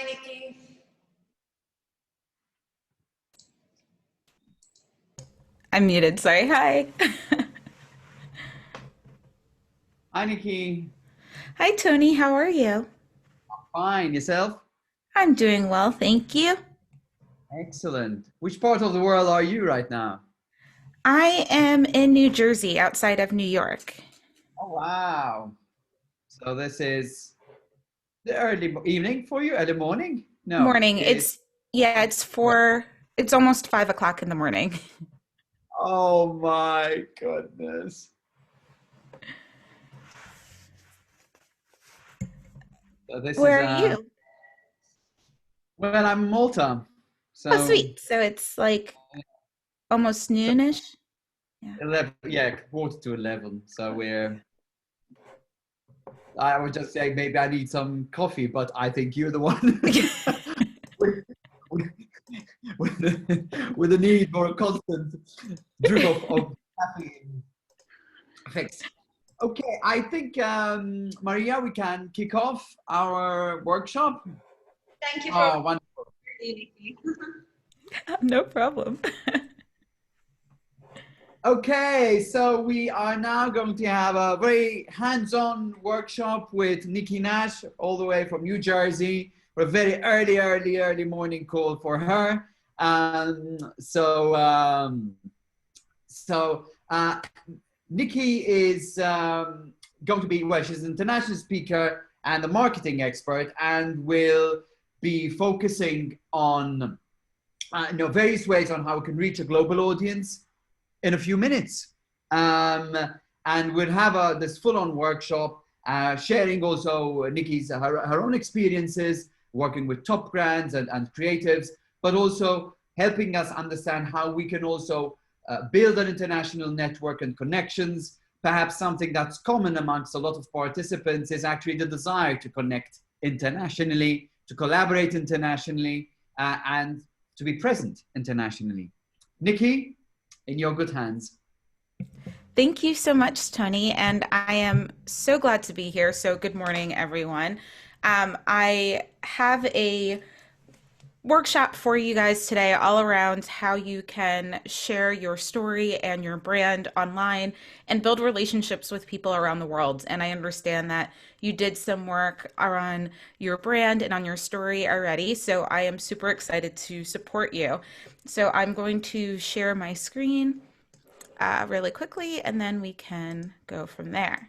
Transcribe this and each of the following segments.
Nikki. I'm muted, sorry. Hi. Hi, Nikki. Hi, Tony. How are you? Fine. Yourself? I'm doing well, thank you. Excellent. Which part of the world are you right now? I am in New Jersey, outside of New York. Oh, wow. So this is the evening for you? Early morning? No, Morning. it's Yeah, it's almost 5 o'clock in the morning. oh my goodness. So this is Where are you? well, I'm in Malta. Oh, So sweet. So it's like almost noonish. Yeah. 11, yeah, quarter to 11. So I would just say maybe I need some coffee, but I think you're the one with, with, with the need for a constant drip of caffeine fix. Okay, I think, Maria, we can kick off our workshop. Thank you for Oh, wonderful. Nikki. No problem. Okay, so we are now going to have a very hands-on workshop with Nikki Nash, all the way from New Jersey, for a very early morning call for her. Um, so, um, so Nikki is going to be, well, she's an international speaker and a marketing expert, and will be focusing on various ways on how we can reach a global audience in a few minutes. Um, and we'll have this full-on workshop, sharing also Nikki's her own experiences working with top brands and creatives, but also helping us understand how we can also build an international network and connections. Perhaps something that's common amongst a lot of participants is actually the desire to connect internationally, to collaborate internationally, and to be present internationally. Nikki, in your good hands. Thank you so much, Tony, and I am so glad to be here. So, good morning, everyone. I have a workshop for you guys today all around how you can share your story and your brand online and build relationships with people around the world. And I understand that you did some work on your brand and on your story already, so I am super excited to support you. So I'm going to share my screen really quickly, and then we can go from there.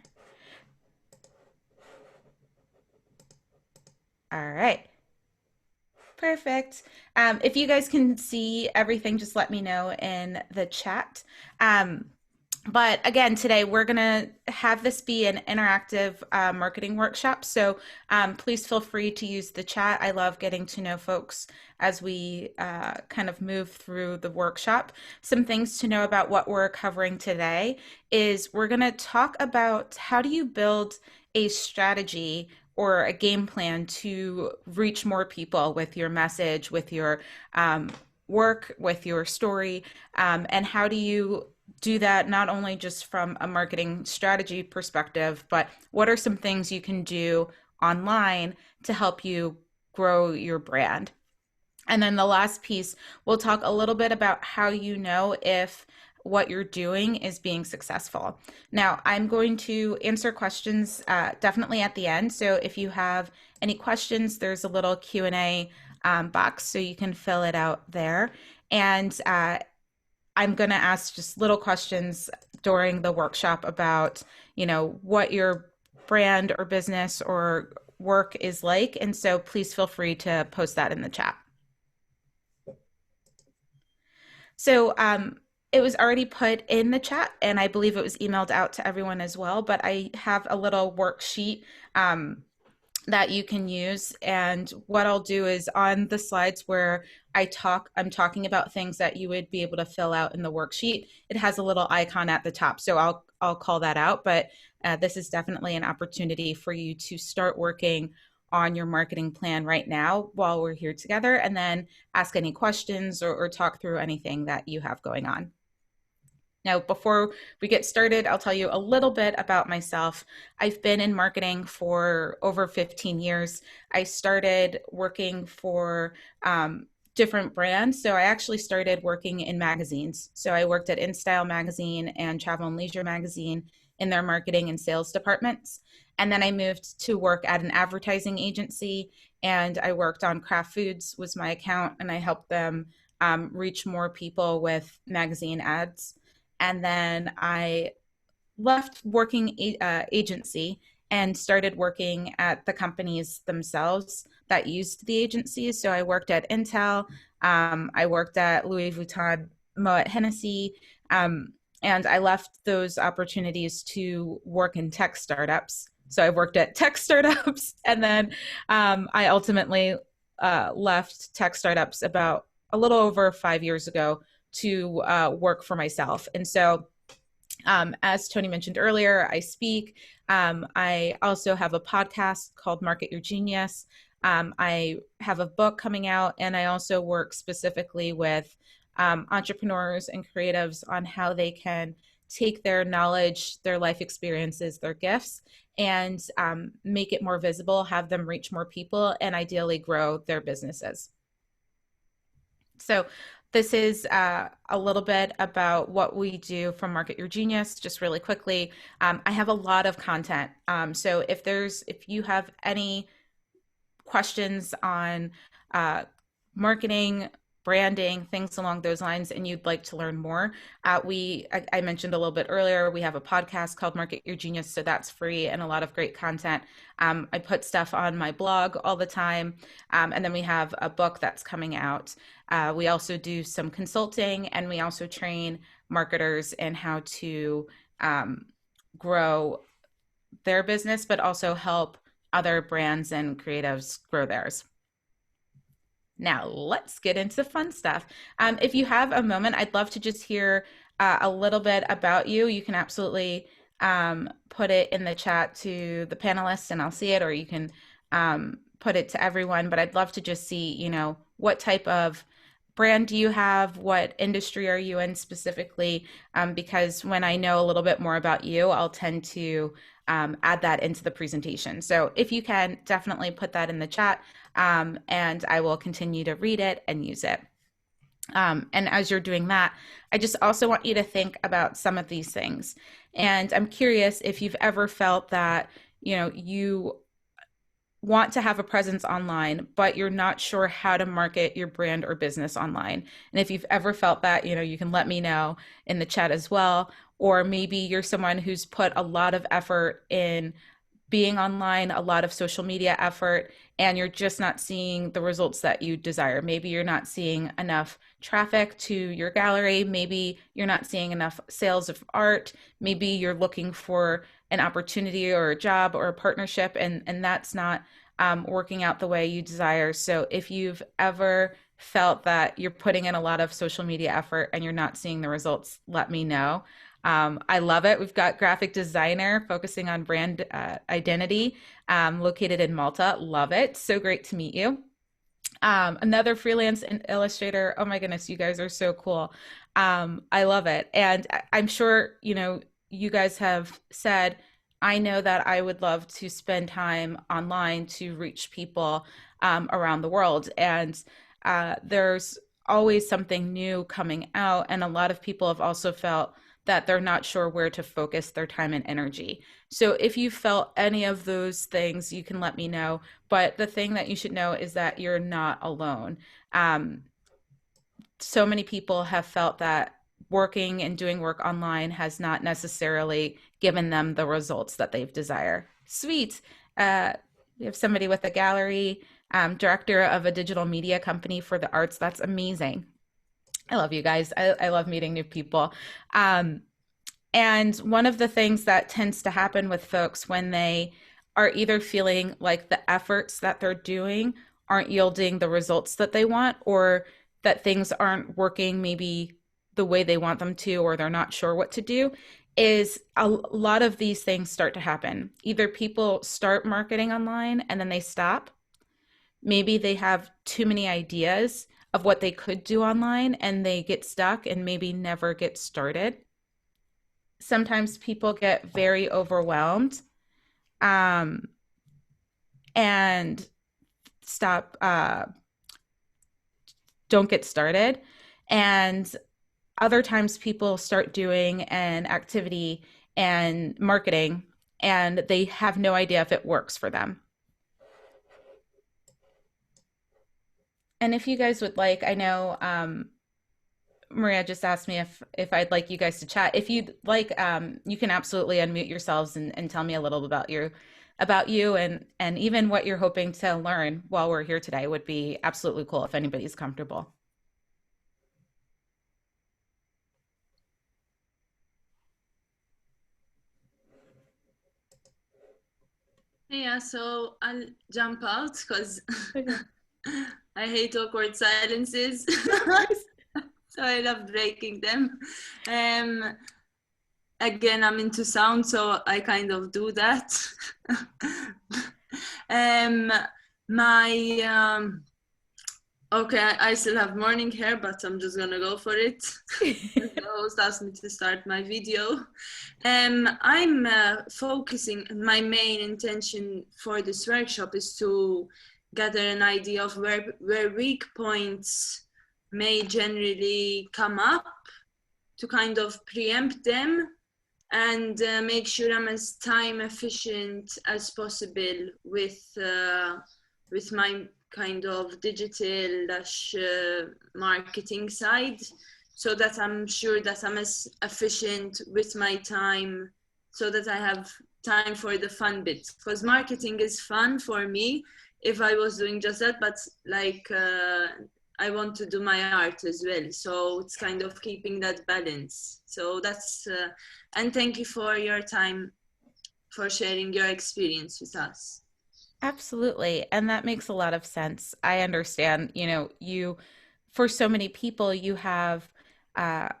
All right. Perfect. If you guys can see everything, just let me know in the chat. But again, today we're going to have this be an interactive marketing workshop. So please feel free to use the chat. I love getting to know folks as we kind of move through the workshop. Some things to know about what we're covering today is we're going to talk about how do you build a strategy or a game plan to reach more people with your message, with your work, with your story, and how do you do that not only just from a marketing strategy perspective, but what are some things you can do online to help you grow your brand? And then the last piece, we'll talk a little bit about how you know if what you're doing is being successful. Now, I'm going to answer questions definitely at the end. So if you have any questions, there's a little Q&A box, so you can fill it out there. And I'm going to ask just little questions during the workshop about, what your brand or business or work is like. And so please feel free to post that in the chat. So it was already put in the chat, and I believe it was emailed out to everyone as well, but I have a little worksheet that you can use. And what I'll do is on the slides where I'm talking about things that you would be able to fill out in the worksheet. It has a little icon at the top. So I'll call that out, but this is definitely an opportunity for you to start working on your marketing plan right now while we're here together, and then ask any questions or talk through anything that you have going on. Now, before we get started, I'll tell you a little bit about myself. I've been in marketing for over 15 years. I started working for different brands. So I actually started working in magazines. So I worked at InStyle Magazine and Travel and Leisure Magazine in their marketing and sales departments. And then I moved to work at an advertising agency, and I worked on Kraft Foods was my account, and I helped them reach more people with magazine ads. And then I left working agency and started working at the companies themselves that used the agencies. So I worked at Intel, I worked at Louis Vuitton, Moet Hennessy, and I left those opportunities to work in tech startups. So I worked at tech startups, and then I ultimately left tech startups about a little over 5 years ago to work for myself. And so, as Tony mentioned earlier, I speak. I also have a podcast called Market Your Genius. I have a book coming out, and I also work specifically with entrepreneurs and creatives on how they can take their knowledge, their life experiences, their gifts, and make it more visible, have them reach more people, and ideally grow their businesses. So this is a little bit about what we do from Market Your Genius, just really quickly. I have a lot of content. So if you have any questions on marketing, branding, things along those lines, and you'd like to learn more, I mentioned a little bit earlier, we have a podcast called Market Your Genius, so that's free and a lot of great content. I put stuff on my blog all the time, and then we have a book that's coming out. We also do some consulting, and we also train marketers in how to grow their business, but also help other brands and creatives grow theirs. Now, let's get into fun stuff. If you have a moment, I'd love to just hear a little bit about you. You can absolutely put it in the chat to the panelists and I'll see it, or you can put it to everyone. But I'd love to just see, what type of brand do you have? What industry are you in specifically? Because when I know a little bit more about you, I'll tend to add that into the presentation. So if you can, definitely put that in the chat, and I will continue to read it and use it. And as you're doing that, I just also want you to think about some of these things. And I'm curious if you've ever felt that, you want to have a presence online, but you're not sure how to market your brand or business online. And if you've ever felt that, you can let me know in the chat as well. Or maybe you're someone who's put a lot of effort in being online, a lot of social media effort, and you're just not seeing the results that you desire. Maybe you're not seeing enough traffic to your gallery. Maybe you're not seeing enough sales of art. Maybe you're looking for an opportunity or a job or a partnership, and that's not working out the way you desire. So if you've ever felt that you're putting in a lot of social media effort and you're not seeing the results, let me know. I love it. We've got graphic designer focusing on brand identity, located in Malta. Love it. So great to meet you. Another freelance illustrator. Oh my goodness, you guys are so cool. I love it. And I'm sure, you guys have said, I know that I would love to spend time online to reach people around the world. And there's always something new coming out. And a lot of people have also felt that they're not sure where to focus their time and energy. So if you felt any of those things, you can let me know. But the thing that you should know is that you're not alone. So many people have felt that working and doing work online has not necessarily given them the results that they desire. Sweet. We have somebody with a gallery, director of a digital media company for the arts. That's amazing. I love you guys. I love meeting new people. And one of the things that tends to happen with folks when they are either feeling like the efforts that they're doing aren't yielding the results that they want, or that things aren't working maybe the way they want them to, or they're not sure what to do, is a lot of these things start to happen. Either people start marketing online and then they stop. Maybe they have too many ideas of what they could do online and they get stuck and maybe never get started. sometimes people get very overwhelmed and don't get started. And other times people start doing an activity and marketing and they have no idea if it works for them. And if you guys would like, I know Maria just asked me if I'd like you guys to chat. If you'd like, you can absolutely unmute yourselves and tell me a little about you and even what you're hoping to learn while we're here today would be absolutely cool if anybody's comfortable. Yeah, so I'll jump out because I hate awkward silences. So I love breaking them. Again, I'm into sound, so I kind of do that. Okay, I still have morning hair, but I'm just gonna go for it. The host asked me to start my video. I'm focusing, my main intention for this workshop is to gather an idea of where weak points may generally come up, to kind of preempt them and make sure I'm as time efficient as possible with my kind of digital marketing side, so that I'm sure that I'm as efficient with my time, so that I have time for the fun bits. Because marketing is fun for me if I was doing just that, but like I want to do my art as well. So it's kind of keeping that balance. So that's, and thank you for your time, for sharing your experience with us. Absolutely. And that makes a lot of sense. I understand, for so many people, you have a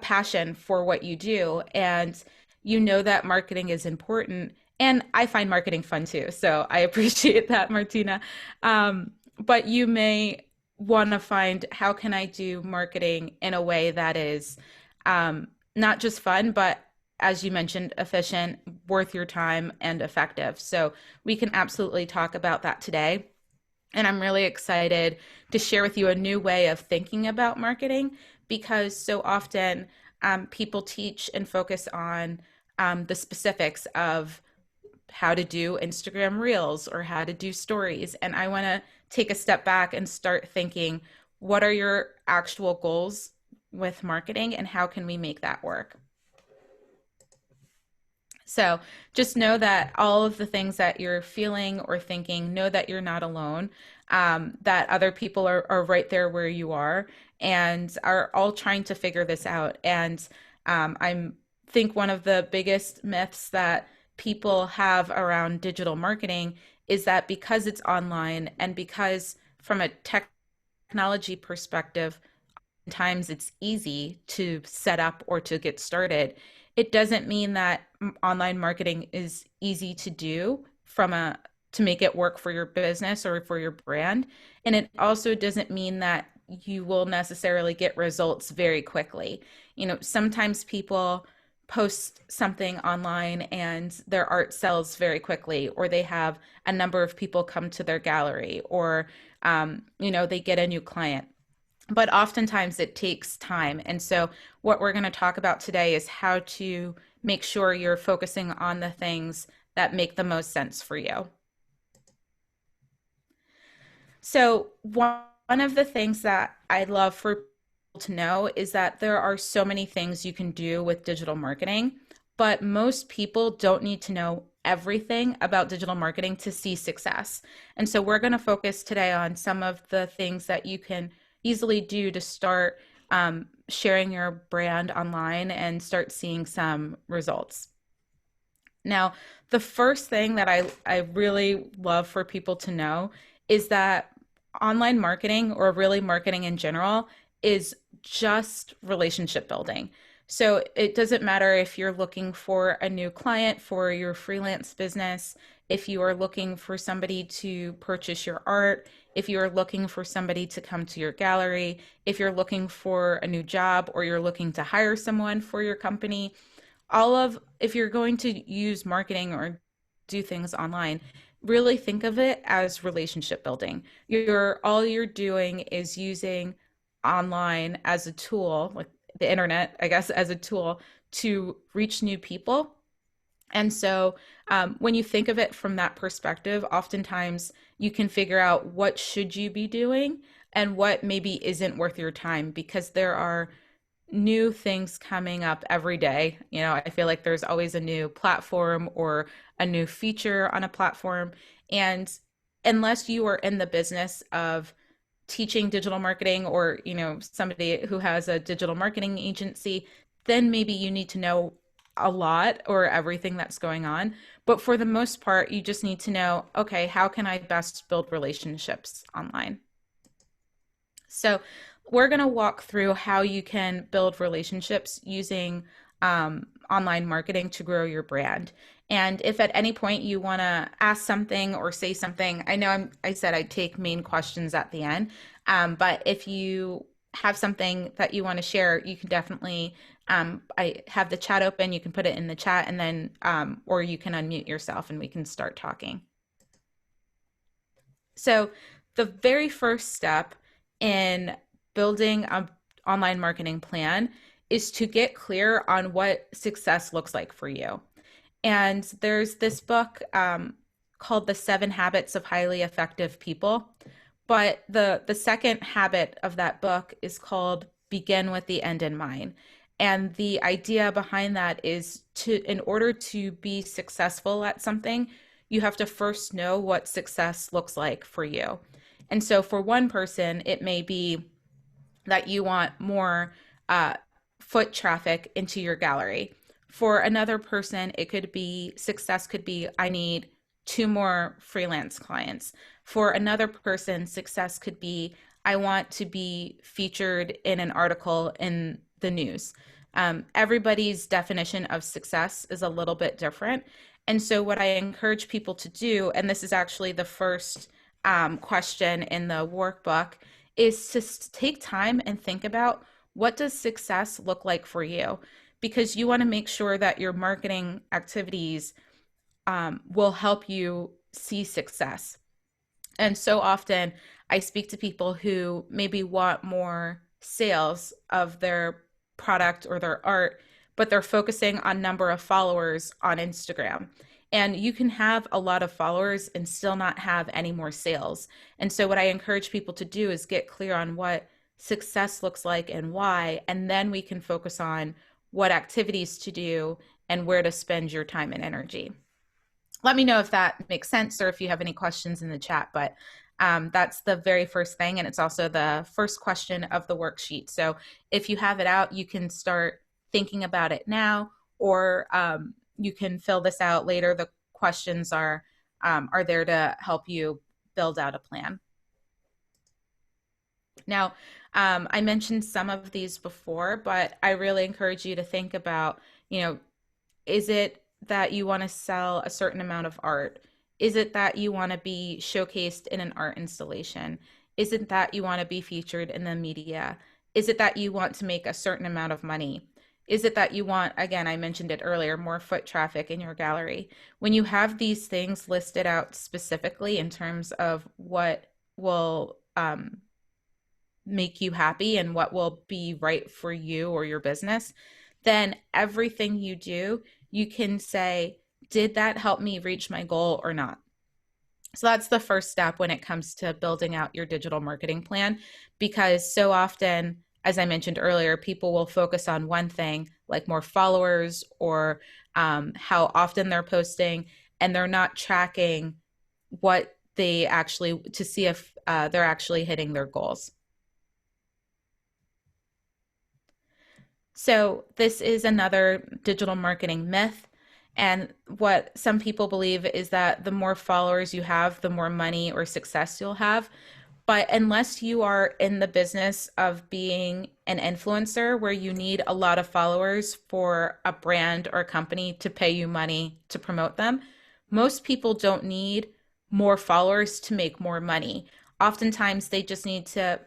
passion for what you do, and you know that marketing is important. And I find marketing fun too. So I appreciate that, Martina. But you may want to find, how can I do marketing in a way that is not just fun, but as you mentioned, efficient, worth your time, and effective. So we can absolutely talk about that today. And I'm really excited to share with you a new way of thinking about marketing, because so often people teach and focus on the specifics of how to do Instagram Reels or how to do stories. And I want to take a step back and start thinking, what are your actual goals with marketing and how can we make that work? So just know that all of the things that you're feeling or thinking, know that you're not alone, that other people are right there where you are and are all trying to figure this out. And I think one of the biggest myths that people have around digital marketing is that because it's online and because from a technology perspective, sometimes it's easy to set up or to get started. It doesn't mean that online marketing is easy to do to make it work for your business or for your brand. And it also doesn't mean that you will necessarily get results very quickly. Sometimes people post something online and their art sells very quickly, or they have a number of people come to their gallery, or they get a new client. But oftentimes it takes time. And so what we're going to talk about today is how to make sure you're focusing on the things that make the most sense for you. So one of the things that I'd love for people to know is that there are so many things you can do with digital marketing, but most people don't need to know everything about digital marketing to see success. And so we're going to focus today on some of the things that you can easily do to start sharing your brand online and start seeing some results. Now, the first thing that I really love for people to know is that online marketing, or really marketing in general, is just relationship building. So it doesn't matter if you're looking for a new client for your freelance business, if you are looking for somebody to purchase your art, if you are looking for somebody to come to your gallery, if you're looking for a new job or you're looking to hire someone for your company, if you're going to use marketing or do things online, really think of it as relationship building. All you're doing is using online as a tool, like the internet, I guess, as a tool to reach new people. And so when you think of it from that perspective, oftentimes you can figure out what should you be doing and what maybe isn't worth your time, because there are new things coming up every day. I feel like there's always a new platform or a new feature on a platform. And unless you are in the business of teaching digital marketing, or somebody who has a digital marketing agency, then maybe you need to know a lot or everything that's going on. But for the most part, you just need to know, okay, how can I best build relationships online? So we're going to walk through how you can build relationships using online marketing to grow your brand. And if at any point you want to ask something or say something, I know I said I'd take main questions at the end, but if you have something that you want to share, you can definitely, I have the chat open, you can put it in the chat, and then, or you can unmute yourself and we can start talking. So the very first step in building an online marketing plan is to get clear on what success looks like for you. And there's this book called The 7 Habits of Highly Effective People. But the second habit of that book is called Begin with the End in Mind. And the idea behind that is in order to be successful at something, you have to first know what success looks like for you. And so for one person, it may be that you want more foot traffic into your gallery. For another person, success could be, I need 2 more freelance clients. For another person, success could be, I want to be featured in an article in the news. Everybody's definition of success is a little bit different. And so what I encourage people to do, and this is actually the first question in the workbook, is to take time and think about, what does success look like for you? Because you want to make sure that your marketing activities will help you see success. And so often I speak to people who maybe want more sales of their product or their art, but they're focusing on number of followers on Instagram. And you can have a lot of followers and still not have any more sales. And so what I encourage people to do is get clear on what success looks like and why, and then we can focus on what activities to do and where to spend your time and energy. Let me know if that makes sense or if you have any questions in the chat, but that's the very first thing. And it's also the first question of the worksheet. So if you have it out, you can start thinking about it now, or you can fill this out later. The questions are there to help you build out a plan. Now, I mentioned some of these before, but I really encourage you to think about, is it that you want to sell a certain amount of art? Is it that you want to be showcased in an art installation? Is it that you want to be featured in the media? Is it that you want to make a certain amount of money? Is it that you want, again, I mentioned it earlier, more foot traffic in your gallery? When you have these things listed out specifically in terms of what will make you happy and what will be right for you or your business, then everything you do, you can say, did that help me reach my goal or not? So that's the first step when it comes to building out your digital marketing plan, because so often, as I mentioned earlier, people will focus on one thing, like more followers or how often they're posting, and they're not tracking what they actually, to see if they're actually hitting their goals. So this is another digital marketing myth. And what some people believe is that the more followers you have, the more money or success you'll have. But unless you are in the business of being an influencer where you need a lot of followers for a brand or a company to pay you money to promote them. Most people don't need more followers to make more money. Oftentimes, they just need to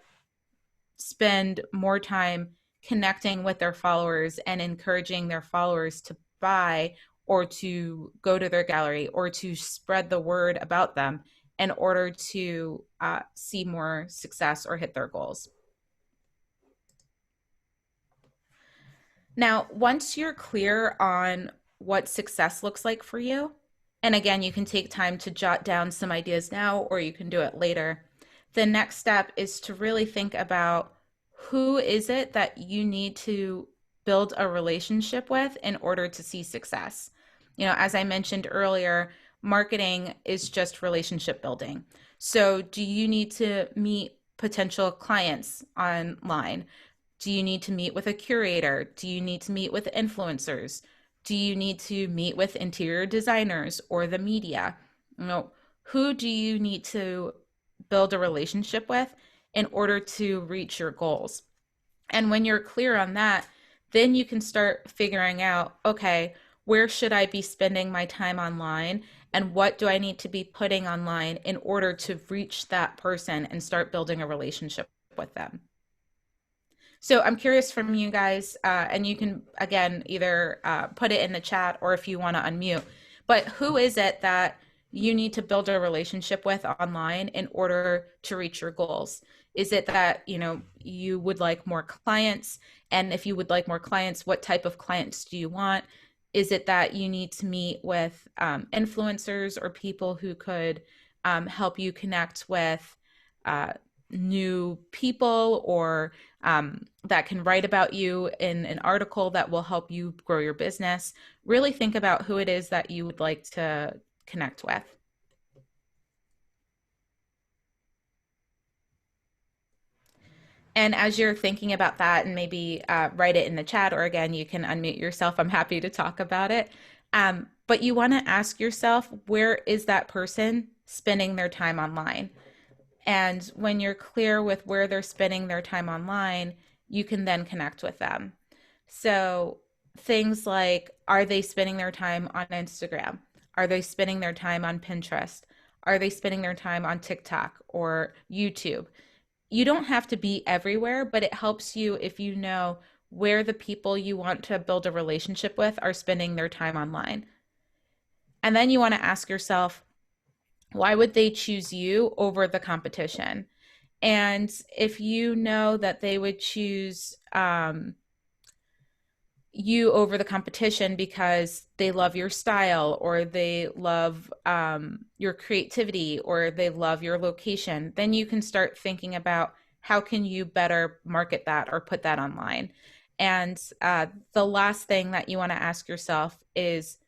spend more time connecting with their followers and encouraging their followers to buy or to go to their gallery or to spread the word about them in order to see more success or hit their goals. Now, once you're clear on what success looks like for you, and again, you can take time to jot down some ideas now, or you can do it later. The next step is to really think about who is it that you need to build a relationship with in order to see success. You know, as I mentioned earlier, marketing is just relationship building. So do you need to meet potential clients online? Do you need to meet with a curator? Do you need to meet with influencers? Do you need to meet with interior designers or the media? You know, who do you need to build a relationship with in order to reach your goals? And when you're clear on that, then you can start figuring out, okay, where should I be spending my time online? And what do I need to be putting online in order to reach that person and start building a relationship with them? So I'm curious from you guys, and you can, again, either put it in the chat or if you want to unmute, but who is it that you need to build a relationship with online in order to reach your goals? Is it that, you know, you would like more clients? And if you would like more clients, what type of clients do you want? Is it that you need to meet with influencers or people who could help you connect with new people or that can write about you in an article that will help you grow your business? Really think about who it is that you would like to connect with. And as you're thinking about that, and maybe write it in the chat, or again, you can unmute yourself. I'm happy to talk about it. But you want to ask yourself, where is that person spending their time online? And when you're clear with where they're spending their time online, you can then connect with them. So things like, are they spending their time on Instagram? Are they spending their time on Pinterest? Are they spending their time on TikTok or YouTube? You don't have to be everywhere, but it helps you if you know where the people you want to build a relationship with are spending their time online. And then you want to ask yourself, why would they choose you over the competition? And if you know that they would choose you over the competition because they love your style or they love your creativity or they love your location, then you can start thinking about how can you better market that or put that online. And the last thing that you want to ask yourself is,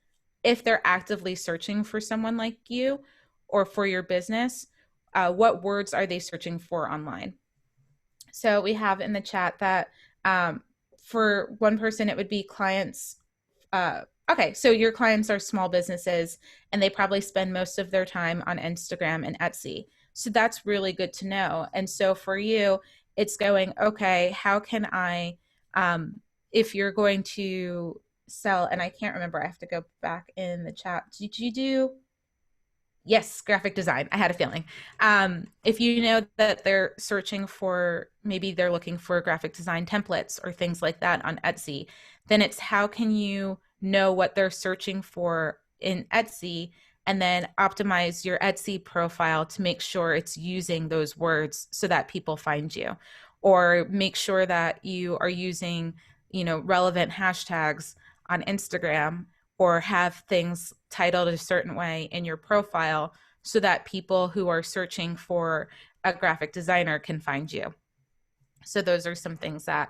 if they're actively searching for someone like you or for your business, what words are they searching for online? So we have in the chat that for one person, it would be clients. Okay, so your clients are small businesses and they probably spend most of their time on Instagram and Etsy. So that's really good to know. And so for you, it's going, okay, how can I, if you're going to sell, and I can't remember, I have to go back in the chat. Did you do? Yes, graphic design. I had a feeling. If you know that they're searching for, maybe they're looking for graphic design templates or things like that on Etsy, then it's how can you know what they're searching for in Etsy and then optimize your Etsy profile to make sure it's using those words so that people find you, or make sure that you are using, you know, relevant hashtags on Instagram, or have things titled a certain way in your profile so that people who are searching for a graphic designer can find you. So those are some things that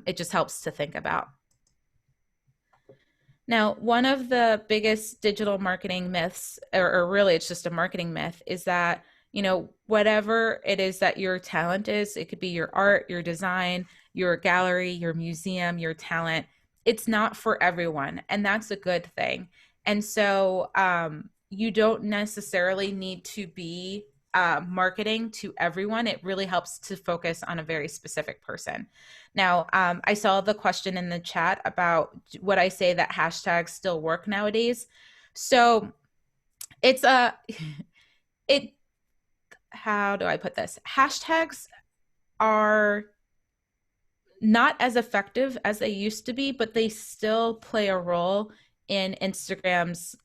it just helps to think about. Now, one of the biggest digital marketing myths, or really it's just a marketing myth, is that, you know, whatever it is that your talent is, it could be your art, your design, your gallery, your museum, your talent, it's not for everyone. And that's a good thing. And so you don't necessarily need to be marketing to everyone. It really helps to focus on a very specific person. Now, I saw the question in the chat about would I say that hashtags still work nowadays? So it's how do I put this? Hashtags are not as effective as they used to be, but they still play a role in Instagram's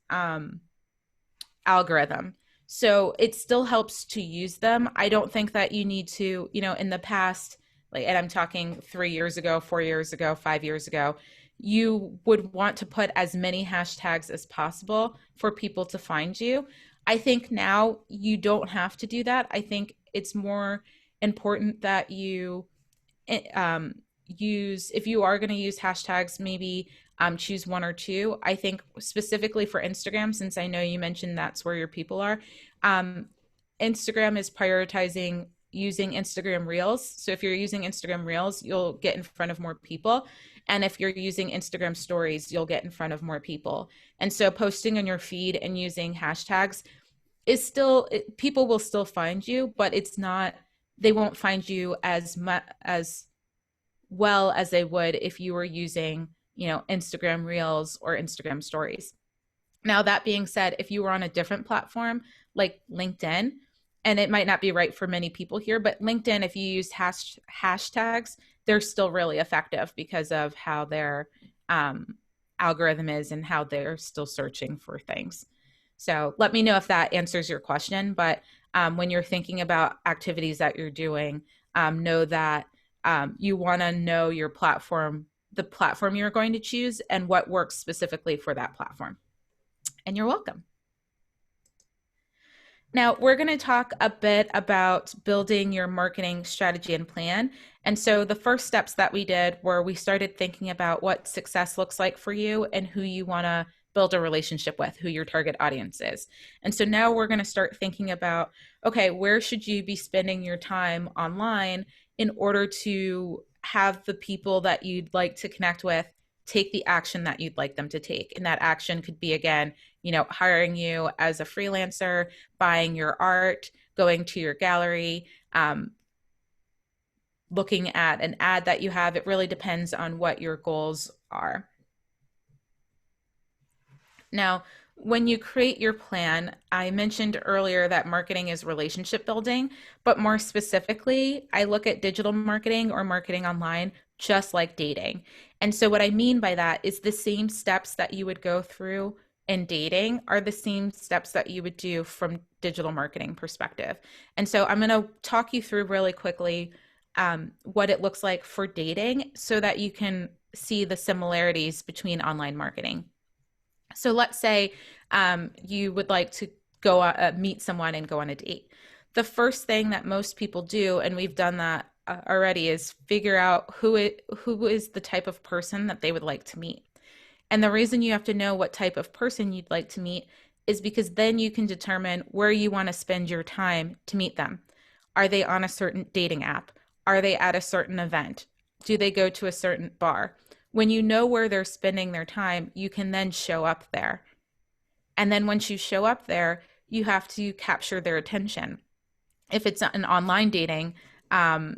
algorithm. So it still helps to use them. I don't think that you need to, in the past, and I'm talking 3 years ago, 4 years ago, 5 years ago, you would want to put as many hashtags as possible for people to find you. I think now you don't have to do that. I think it's more important that you if you are going to use hashtags, maybe choose 1 or 2. I think specifically for Instagram, since I know you mentioned that's where your people are, Instagram is prioritizing using Instagram Reels. So if you're using Instagram Reels, you'll get in front of more people. And if you're using Instagram Stories, you'll get in front of more people. And so posting on your feed and using hashtags is still, people will still find you, but it's not, they won't find you as well as they would if you were using, Instagram Reels or Instagram Stories. Now, that being said, if you were on a different platform like LinkedIn, and it might not be right for many people here, but LinkedIn, if you use hashtags, they're still really effective because of how their algorithm is and how they're still searching for things. So let me know if that answers your question. But when you're thinking about activities that you're doing, know that you want to know your platform, the platform you're going to choose, and what works specifically for that platform. And you're welcome. Now, we're going to talk a bit about building your marketing strategy and plan. And so the first steps that we did were we started thinking about what success looks like for you and who you want to build a relationship with, who your target audience is. And so now we're going to start thinking about, okay, where should you be spending your time online in order to have the people that you'd like to connect with take the action that you'd like them to take. And that action could be, again, hiring you as a freelancer, buying your art, going to your gallery, looking at an ad that you have. It really depends on what your goals are. Now, when you create your plan, I mentioned earlier that marketing is relationship building, but more specifically, I look at digital marketing or marketing online just like dating. And so what I mean by that is the same steps that you would go through in dating are the same steps that you would do from digital marketing perspective. And so I'm going to talk you through really quickly what it looks like for dating so that you can see the similarities between online marketing. So let's say you would like to go meet someone and go on a date. The first thing that most people do, and we've done that already, is figure out who is the type of person that they would like to meet. And the reason you have to know what type of person you'd like to meet is because then you can determine where you want to spend your time to meet them. Are they on a certain dating app? Are they at a certain event? Do they go to a certain bar? When you know where they're spending their time, you can then show up there. And then once you show up there, you have to capture their attention. If it's an online dating,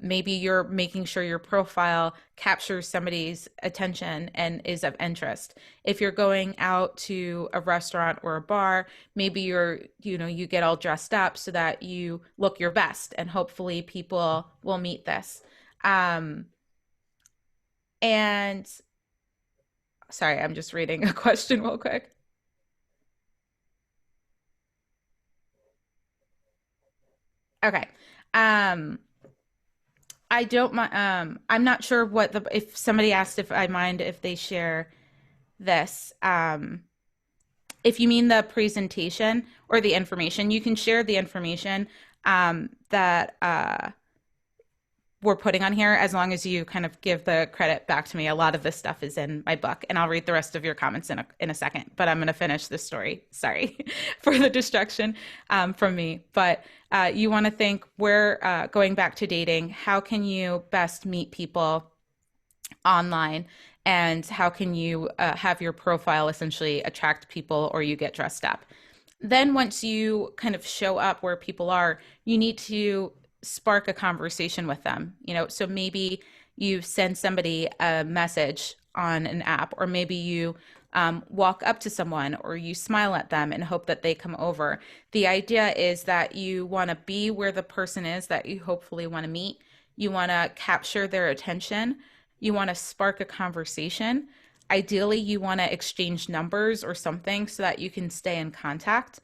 maybe you're making sure your profile captures somebody's attention and is of interest. If you're going out to a restaurant or a bar, maybe you get all dressed up so that you look your best, and hopefully people will meet this. And sorry, I'm just reading a question real quick. Okay. I don't mind. I'm not sure if somebody asked if I mind if they share this. If you mean the presentation or the information, you can share the information that we're putting on here, as long as you kind of give the credit back to me. A lot of this stuff is in my book, and I'll read the rest of your comments in a second, but I'm going to finish this story. Sorry for the distraction from me. But you want to think, going back to dating, how can you best meet people online, and how can you have your profile essentially attract people, or you get dressed up? Then once you kind of show up where people are, you need to spark a conversation with them. So maybe you send somebody a message on an app, or maybe you walk up to someone, or you smile at them and hope that they come over. The idea is that you want to be where the person is that you hopefully want to meet. You want to capture their attention. You want to spark a conversation. Ideally, you want to exchange numbers or something so that you can stay in contact.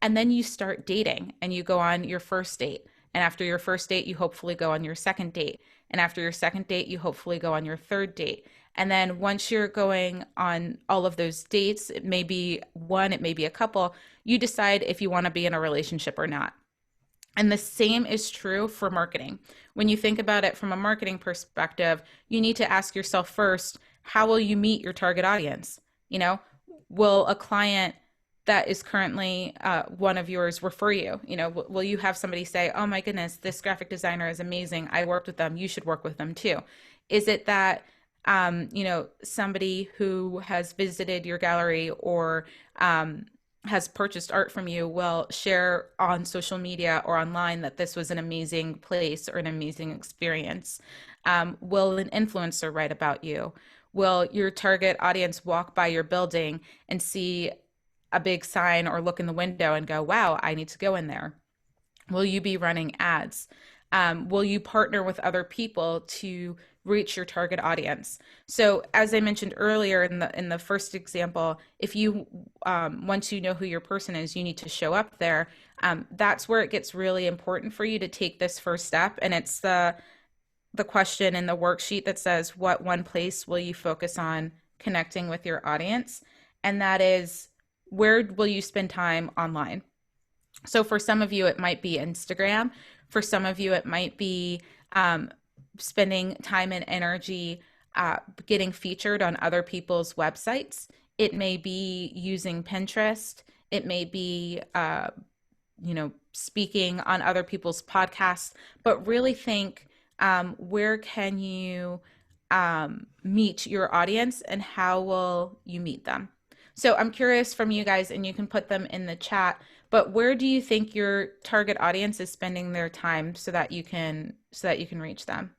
And then you start dating and you go on your first date. And after your first date, you hopefully go on your second date. And after your second date, you hopefully go on your third date. And then once you're going on all of those dates, it may be one, it may be a couple, you decide if you want to be in a relationship or not. And the same is true for marketing. When you think about it from a marketing perspective, you need to ask yourself first, how will you meet your target audience? Will a client that is currently one of yours refer you? Will you have somebody say, oh my goodness, this graphic designer is amazing, I worked with them, you should work with them too? Is it that somebody who has visited your gallery or has purchased art from you will share on social media or online that this was an amazing place or an amazing experience? Will an influencer write about you? Will your target audience walk by your building and see a big sign or look in the window and go, wow, I need to go in there? Will you be running ads? Will you partner with other people to reach your target audience? So as I mentioned earlier in the first example, if you once you know who your person is, you need to show up there. That's where it gets really important for you to take this first step. And it's the question in the worksheet that says, what one place will you focus on connecting with your audience? And that is, where will you spend time online? So for some of you, it might be Instagram. For some of you, it might be spending time and energy getting featured on other people's websites. It may be using Pinterest. It may be, speaking on other people's podcasts. But really think, where can you meet your audience, and how will you meet them? So I'm curious from you guys, and you can put them in the chat, but where do you think your target audience is spending their time so that you can reach them?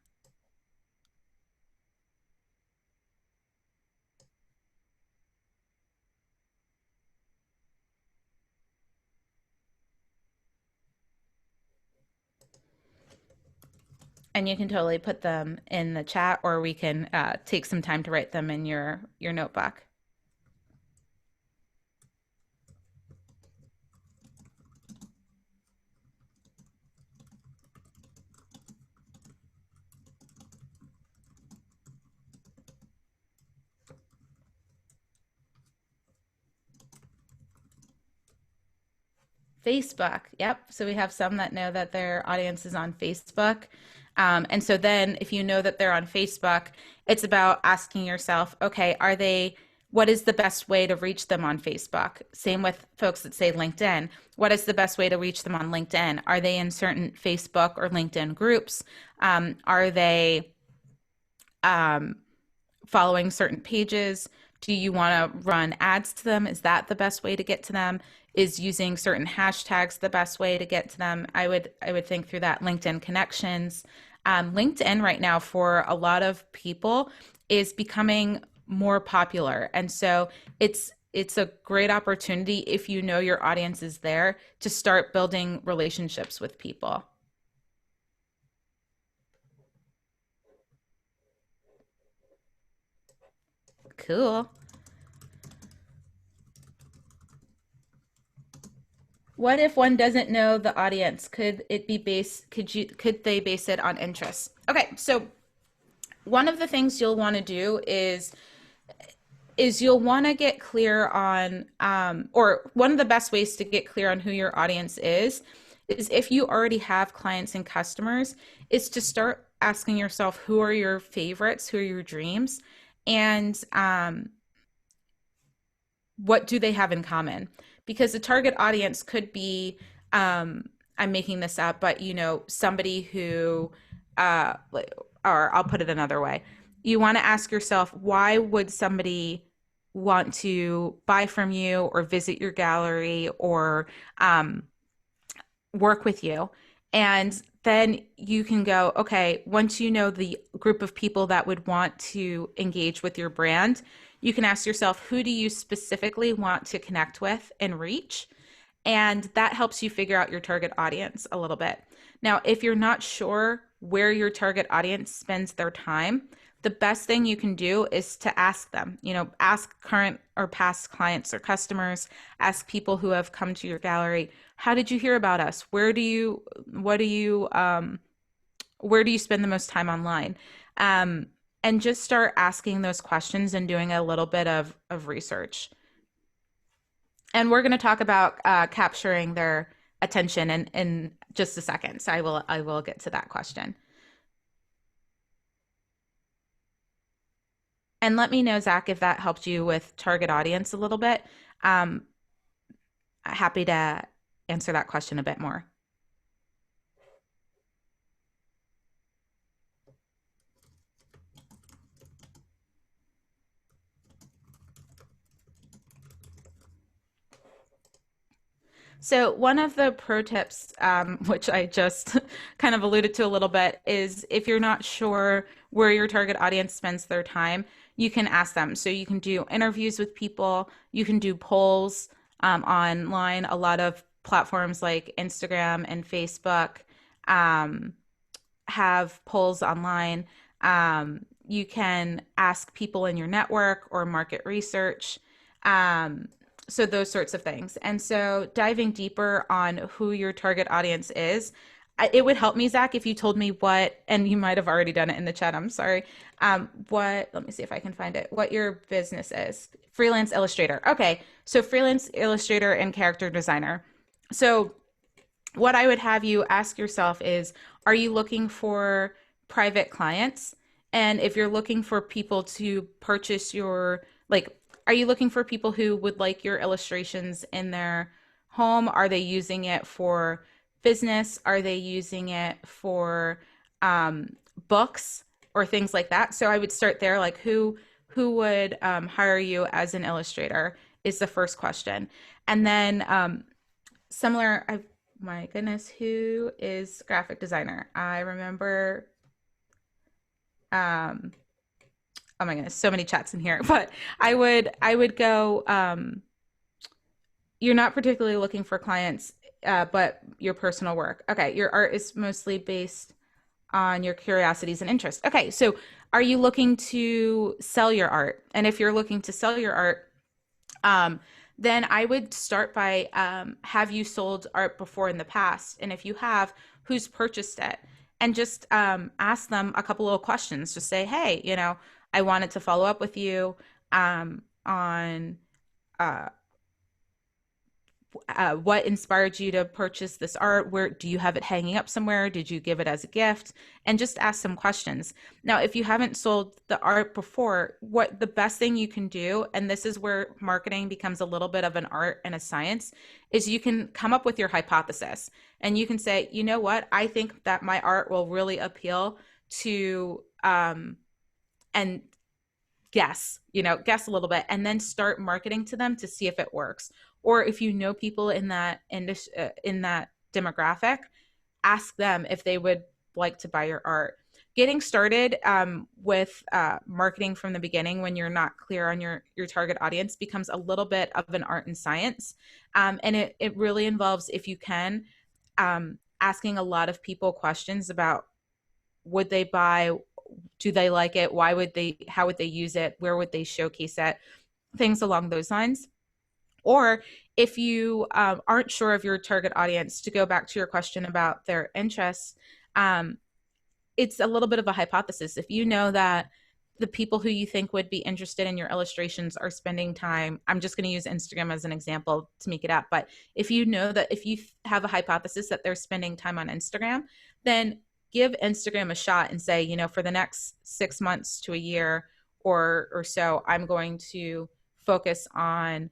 And you can totally put them in the chat, or we can take some time to write them in your notebook. Facebook. Yep. So we have some that know that their audience is on Facebook. And so then if you know that they're on Facebook, it's about asking yourself, okay, what is the best way to reach them on Facebook? Same with folks that say LinkedIn. What is the best way to reach them on LinkedIn? Are they in certain Facebook or LinkedIn groups? Are they following certain pages? Do you want to run ads to them? Is that the best way to get to them? Is using certain hashtags the best way to get to them? I would think through that. LinkedIn connections. LinkedIn right now for a lot of people is becoming more popular. And so it's a great opportunity, if you know your audience is there, to start building relationships with people. Cool. What if one doesn't know the audience? Could they base it on interests? Okay, so one of the things you'll want to do is you'll want to get clear on, or one of the best ways to get clear on who your audience is if you already have clients and customers, is to start asking yourself, who are your favorites, who are your dreams, and what do they have in common? Because the target audience could be, I'm making this up, but somebody who, or I'll put it another way. You want to ask yourself, why would somebody want to buy from you or visit your gallery or work with you. And then you can go, okay, once you know the group of people that would want to engage with your brand, you can ask yourself, who do you specifically want to connect with and reach? And that helps you figure out your target audience a little bit. Now, if you're not sure where your target audience spends their time, the best thing you can do is to ask them, ask current or past clients or customers, ask people who have come to your gallery, how did you hear about us? Where do you spend the most time online? And just start asking those questions and doing a little bit of research. And we're going to talk about capturing their attention in just a second. So I will get to that question. And let me know, Zach, if that helped you with target audience a little bit. Happy to answer that question a bit more. So one of the pro tips, which I just kind of alluded to a little bit, is if you're not sure where your target audience spends their time, you can ask them. So you can do interviews with people, you can do polls online. A lot of platforms like Instagram and Facebook have polls online. You can ask people in your network or market research. So those sorts of things. And so diving deeper on who your target audience is, it would help me, Zach, if you told me what, and you might have already done it in the chat, I'm sorry, let me see if I can find it, what your business is. Freelance illustrator. Okay, so freelance illustrator and character designer. So what I would have you ask yourself is, are you looking for private clients? And if you're looking for people to purchase your, are you looking for people who would like your illustrations in their home? Are they using it for business? Are they using it for books or things like that? So I would start there, like who would hire you as an illustrator is the first question. And then similar, my goodness, who is graphic designer? I remember, oh my goodness, so many chats in here, but I would go, you're not particularly looking for clients, but your personal work. Okay, your art is mostly based on your curiosities and interests. Okay, so are you looking to sell your art? And if you're looking to sell your art, then I would start by, have you sold art before in the past? And if you have, who's purchased it? And just ask them a couple of questions. Just say, hey, I wanted to follow up with you on what inspired you to purchase this art? Where do you have it hanging up somewhere? Did you give it as a gift? And just ask some questions. Now, if you haven't sold the art before, what the best thing you can do, and this is where marketing becomes a little bit of an art and a science, is you can come up with your hypothesis and you can say, you know what, I think that my art will really appeal to, and guess a little bit, and then start marketing to them to see if it works. Or if you know people in that demographic, ask them if they would like to buy your art. Getting started with marketing from the beginning when you're not clear on your target audience becomes a little bit of an art and science. And it really involves, if you can, asking a lot of people questions about, would they buy, do they like it, why would they, how would they use it, where would they showcase it, things along those lines. Or if you aren't sure of your target audience, to go back to your question about their interests, it's a little bit of a hypothesis. If you know that the people who you think would be interested in your illustrations are spending time, I'm just going to use Instagram as an example to make it up, but if you know that, if you have a hypothesis that they're spending time on Instagram, then give Instagram a shot and say, for the next 6 months to a year or so, I'm going to focus on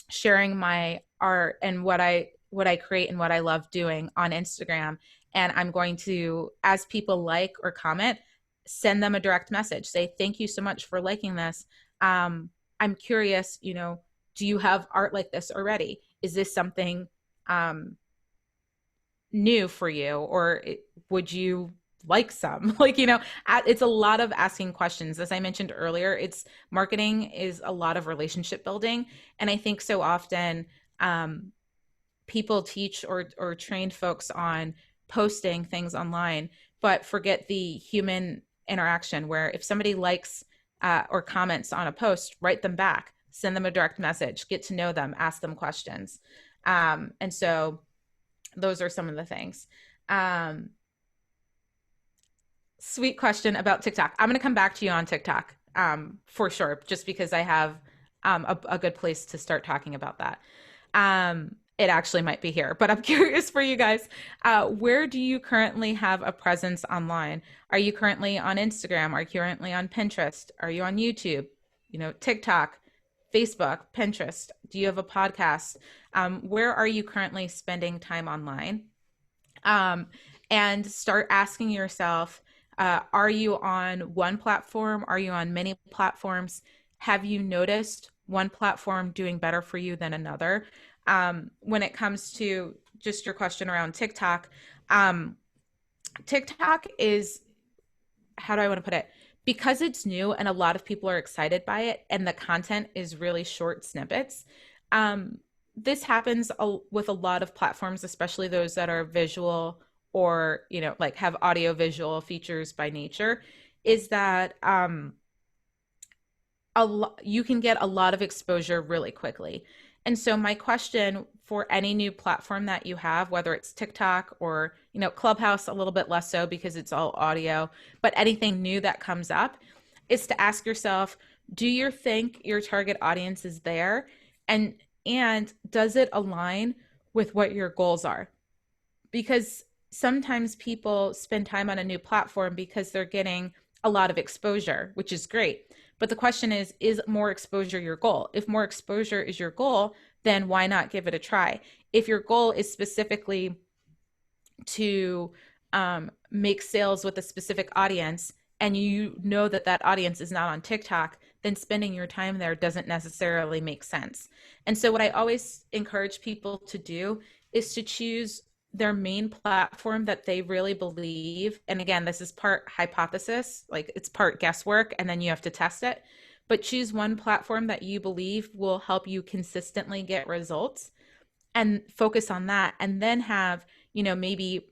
sharing my art and what I create and what I love doing on Instagram. And I'm going to, as people like or comment, send them a direct message. Say, thank you so much for liking this. I'm curious, do you have art like this already? Is this something new for you, or would you like some? It's a lot of asking questions. As I mentioned earlier, it's marketing is a lot of relationship building. And I think so often people teach or train folks on posting things online, but forget the human interaction, where if somebody likes or comments on a post, write them back, send them a direct message, get to know them, ask them questions. And so those are some of the things. Sweet question about TikTok. I'm going to come back to you on TikTok for sure, just because I have a good place to start talking about that. It actually might be here, but I'm curious for you guys. Where do you currently have a presence online? Are you currently on Instagram? Are you currently on Pinterest? Are you on YouTube? TikTok, Facebook, Pinterest? Do you have a podcast? Where are you currently spending time online? And start asking yourself, are you on one platform? Are you on many platforms? Have you noticed one platform doing better for you than another? When it comes to just your question around TikTok, TikTok is, how do I want to put it? Because it's new and a lot of people are excited by it and the content is really short snippets. This happens with a lot of platforms, especially those that are visual or, like have audio visual features by nature, is that you can get a lot of exposure really quickly. And so my question for any new platform that you have, whether it's TikTok or, Clubhouse, a little bit less so because it's all audio, but anything new that comes up, is to ask yourself, do you think your target audience is there? And does it align with what your goals are? Because sometimes people spend time on a new platform because they're getting a lot of exposure, which is great. But the question is more exposure your goal? If more exposure is your goal, then why not give it a try? If your goal is specifically to make sales with a specific audience, and that audience is not on TikTok, then spending your time there doesn't necessarily make sense. And so what I always encourage people to do is to choose their main platform that they really believe. And again, this is part hypothesis, like it's part guesswork, and then you have to test it. But choose one platform that you believe will help you consistently get results and focus on that. And then have, maybe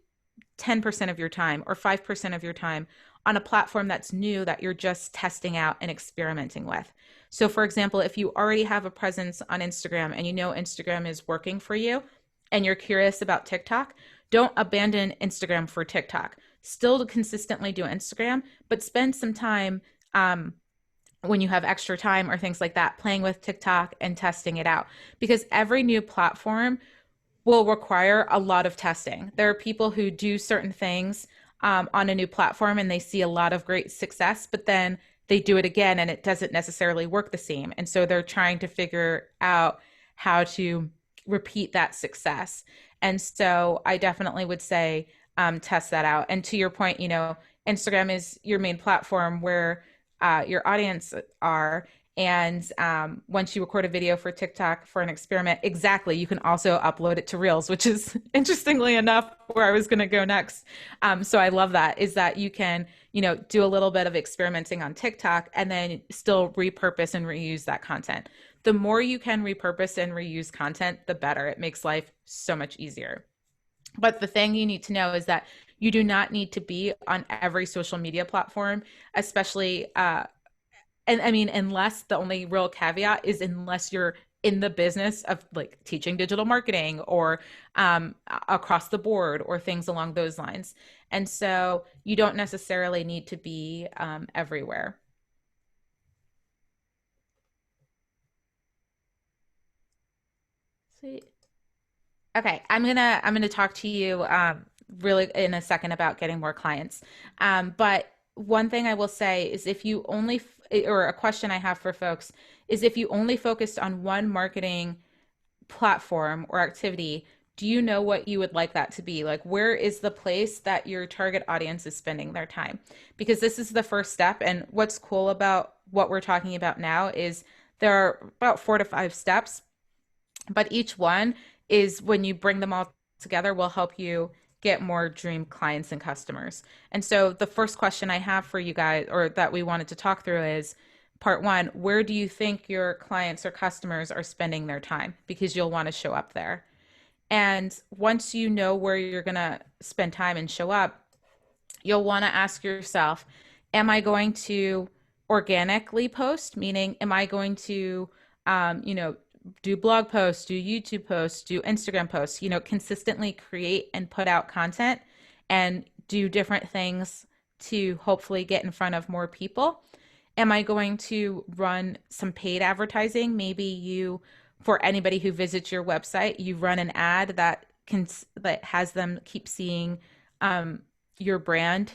10% of your time or 5% of your time on a platform that's new that you're just testing out and experimenting with. So for example, if you already have a presence on Instagram and Instagram is working for you and you're curious about TikTok, don't abandon Instagram for TikTok. Still consistently do Instagram, but spend some time when you have extra time or things like that, playing with TikTok and testing it out, because every new platform will require a lot of testing. There are people who do certain things on a new platform and they see a lot of great success, but then they do it again and it doesn't necessarily work the same. And so they're trying to figure out how to repeat that success. And so I definitely would say test that out. And to your point, Instagram is your main platform where your audience are. And once you record a video for TikTok for an experiment, exactly, you can also upload it to Reels, which is interestingly enough where I was going to go next. So I love that, is that you can, do a little bit of experimenting on TikTok and then still repurpose and reuse that content. The more you can repurpose and reuse content, the better. It makes life so much easier. But the thing you need to know is that you do not need to be on every social media platform, especially and I mean, unless the only real caveat is unless you're in the business of like teaching digital marketing or across the board or things along those lines. And so you don't necessarily need to be everywhere. Sweet. Okay, I'm gonna talk to you really in a second about getting more clients. But one thing I will say is if you only or a question I have for folks is if you only focused on one marketing platform or activity, do you know what you would like that to be? Like, where is the place that your target audience is spending their time? Because this is the first step. And what's cool about what we're talking about now is there are about 4 to 5 steps, but each one is, when you bring them all together, will help you get more dream clients and customers. And so the first question I have for you guys, or that we wanted to talk through, is part one: where do you think your clients or customers are spending their time? Because you'll want to show up there. And once you know where you're going to spend time and show up, you'll want to ask yourself, am I going to organically post? Meaning, am I going to, do blog posts, do YouTube posts, do Instagram posts, consistently create and put out content and do different things to hopefully get in front of more people? Am I going to run some paid advertising? Maybe for anybody who visits your website, you run an ad that has them keep seeing your brand.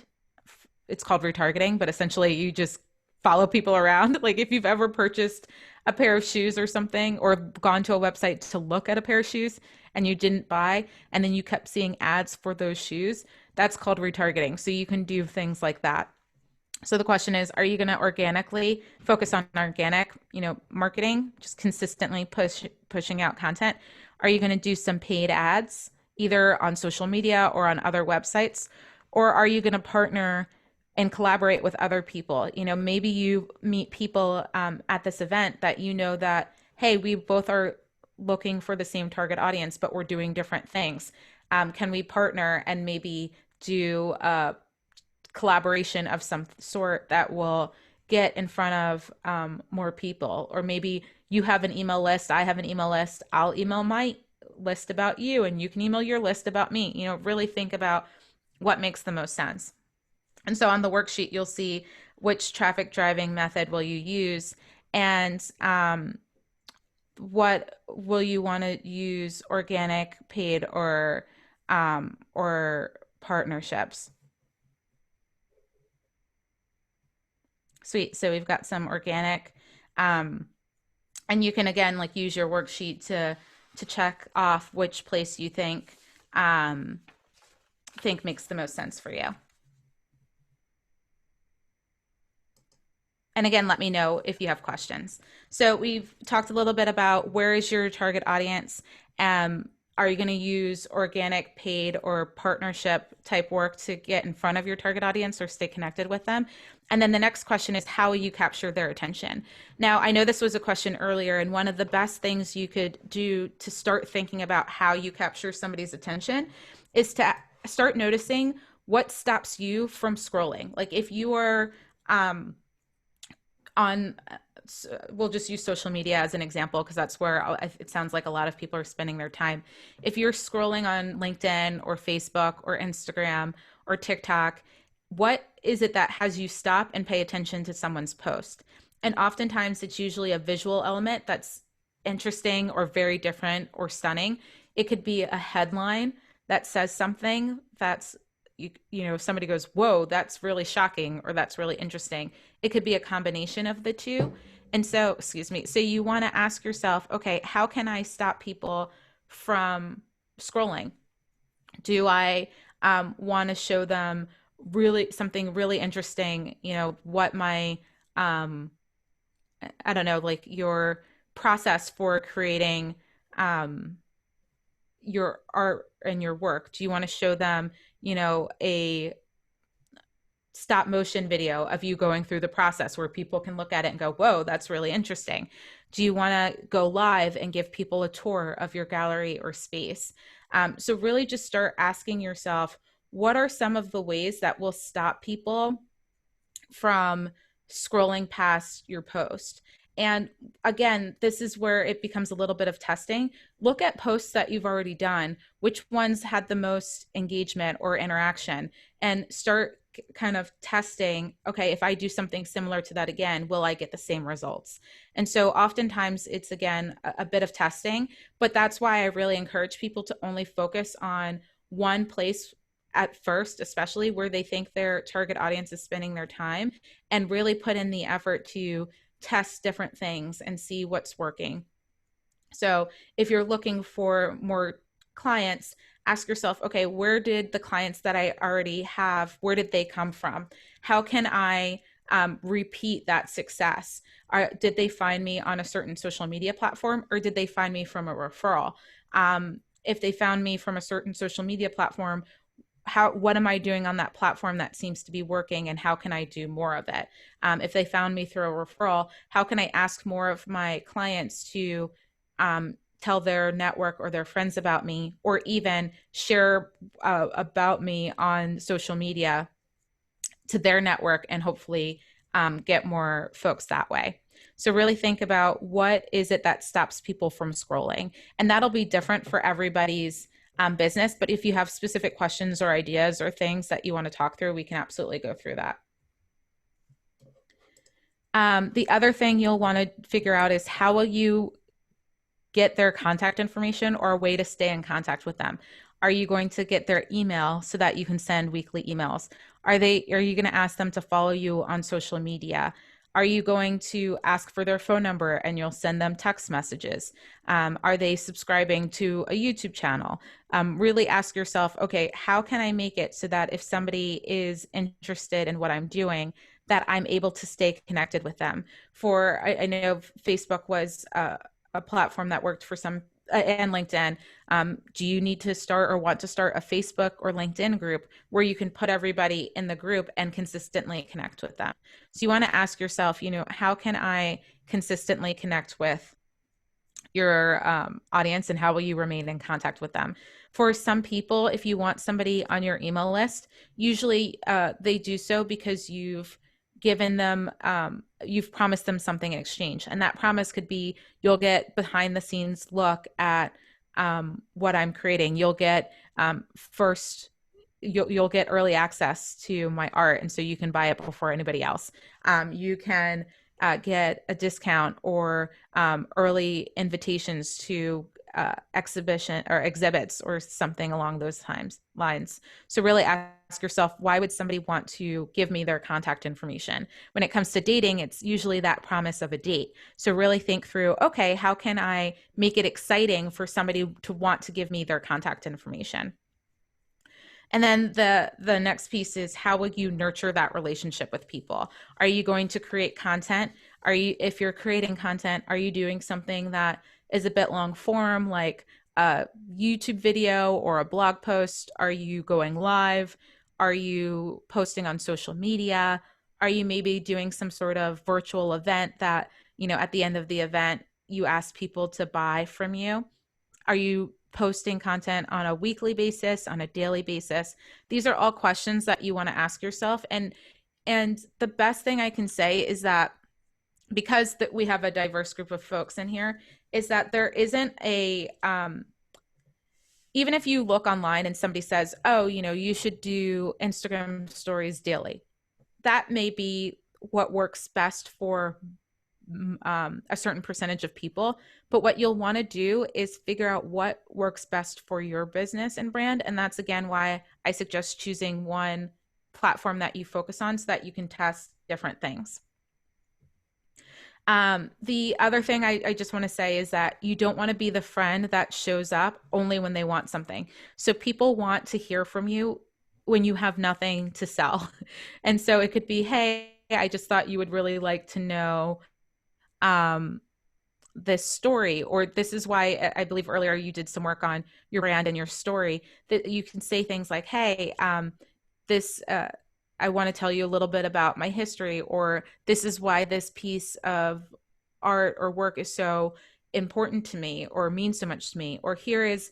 It's called retargeting, but essentially you just follow people around. Like if you've ever purchased a pair of shoes or something, or gone to a website to look at a pair of shoes and you didn't buy, and then you kept seeing ads for those shoes, that's called retargeting. So you can do things like that. So the question is, are you going to organically focus on organic, marketing, just consistently pushing out content? Are you going to do some paid ads, either on social media or on other websites? Or are you going to partner and collaborate with other people? Maybe you meet people at this event that that, hey, we both are looking for the same target audience, but we're doing different things. Can we partner and maybe do a collaboration of some sort that will get in front of more people? Or maybe you have an email list, I have an email list, I'll email my list about you and you can email your list about me. Really think about what makes the most sense. And so on the worksheet, you'll see which traffic driving method will you use, and what will you want to use: organic, paid, or partnerships. Sweet. So we've got some organic, and you can again use your worksheet to check off which place you think makes the most sense for you. And again, let me know if you have questions. So we've talked a little bit about where is your target audience. Are you going to use organic, paid, or partnership type work to get in front of your target audience or stay connected with them? And then the next question is, how will you capture their attention? Now, I know this was a question earlier, and one of the best things you could do to start thinking about how you capture somebody's attention is to start noticing what stops you from scrolling. Like if you are we'll just use social media as an example, because that's where it sounds like a lot of people are spending their time. If you're scrolling on LinkedIn or Facebook or Instagram or TikTok, what is it that has you stop and pay attention to someone's post? And oftentimes it's usually a visual element that's interesting or very different or stunning. It could be a headline that says something that's, if somebody goes, whoa, that's really shocking, or that's really interesting. It could be a combination of the two. And so, so you want to ask yourself, okay, how can I stop people from scrolling? Do I want to show them something really interesting, what my, I don't know, your process for creating your art and your work? Do you want to show them, a stop motion video of you going through the process where people can look at it and go, whoa, that's really interesting? Do you want to go live and give people a tour of your gallery or space? So really just start asking yourself, what are some of the ways that will stop people from scrolling past your post? And again, this is where it becomes a little bit of testing. Look at posts that you've already done, which ones had the most engagement or interaction, and start kind of testing, okay, if I do something similar to that again, will I get the same results? And so oftentimes it's, again, a bit of testing, but that's why I really encourage people to only focus on one place at first, especially where they think their target audience is spending their time, and really put in the effort to test different things and see what's working. So if you're looking for more clients, ask yourself, okay, where did the clients that I already have, where did they come from? How can I repeat that success? Did they find me on a certain social media platform, or did they find me from a referral? If they found me from a certain social media platform, what am I doing on that platform that seems to be working, and how can I do more of it? If they found me through a referral, how can I ask more of my clients to tell their network or their friends about me, or even share about me on social media to their network, and hopefully get more folks that way. So really think about, what is it that stops people from scrolling? And that'll be different for everybody's business. But if you have specific questions or ideas or things that you want to talk through, we can absolutely go through that. The other thing you'll want to figure out is, how will you get their contact information, or a way to stay in contact with them? Are you going to get their email so that you can send weekly emails? Are you going to ask them to follow you on social media? Are you going to ask for their phone number and you'll send them text messages? Are they subscribing to a YouTube channel? Really ask yourself, okay, how can I make it so that if somebody is interested in what I'm doing, that I'm able to stay connected with them? I know Facebook was a platform that worked for some, and LinkedIn. Do you need to start or want to start a Facebook or LinkedIn group where you can put everybody in the group and consistently connect with them? So you want to ask yourself, how can I consistently connect with your audience, and how will you remain in contact with them? For some people, if you want somebody on your email list, usually they do so because you've given them, you've promised them something in exchange. And that promise could be, you'll get behind the scenes look at what I'm creating. You'll get you'll get early access to my art, and so you can buy it before anybody else. You can get a discount, or early invitations to exhibition or exhibits, or something along those lines. So really ask yourself, why would somebody want to give me their contact information? When it comes to dating, it's usually that promise of a date. So really think through, okay, how can I make it exciting for somebody to want to give me their contact information? And then the next piece is, how will you nurture that relationship with people? Are you going to create content? If you're creating content, are you doing something that is a bit long form, like a YouTube video or a blog post? Are you going live? Are you posting on social media? Are you maybe doing some sort of virtual event that, at the end of the event, you ask people to buy from you? Are you posting content on a weekly basis, on a daily basis? These are all questions that you want to ask yourself. And the best thing I can say is that, because we have a diverse group of folks in here, is that there isn't even if you look online and somebody says, oh, you should do Instagram stories daily, that may be what works best for a certain percentage of people. But what you'll want to do is figure out what works best for your business and brand. And that's, again, why I suggest choosing one platform that you focus on, so that you can test different things. The other thing I just want to say is that you don't want to be the friend that shows up only when they want something. So people want to hear from you when you have nothing to sell. And so it could be, hey, I just thought you would really like to know this story, or this is why I believe earlier you did some work on your brand and your story, that you can say things like, hey, I want to tell you a little bit about my history, or this is why this piece of art or work is so important to me, or means so much to me, or here is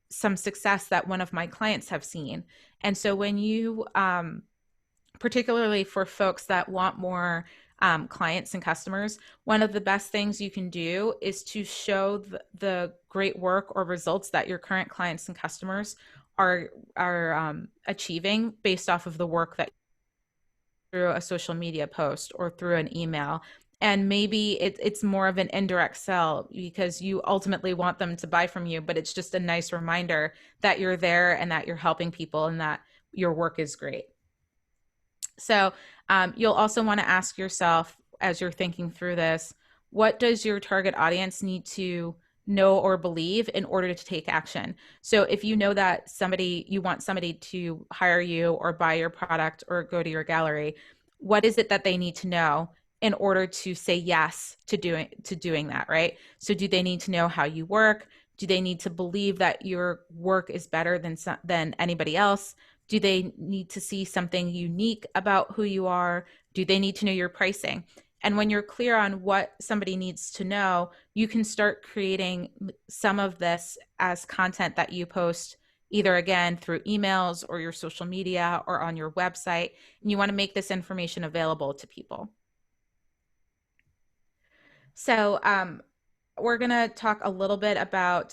some success that one of my clients have seen. And so when you, particularly for folks that want more clients and customers, one of the best things you can do is to show the great work or results that your current clients and customers are achieving based off of the work that, through a social media post or through an email. And maybe it's more of an indirect sell, because you ultimately want them to buy from you, but it's just a nice reminder that you're there and that you're helping people and that your work is great. So you'll also want to ask yourself, as you're thinking through this, what does your target audience need to know or believe in order to take action? So if you know that you want somebody to hire you or buy your product or go to your gallery, what is it that they need to know in order to say yes to doing that, right? So do they need to know how you work? Do they need to believe that your work is better than anybody else? Do they need to see something unique about who you are? Do they need to know your pricing? And when you're clear on what somebody needs to know, you can start creating some of this as content that you post either again through emails or your social media or on your website. And you want to make this information available to people. So we're going to talk a little bit about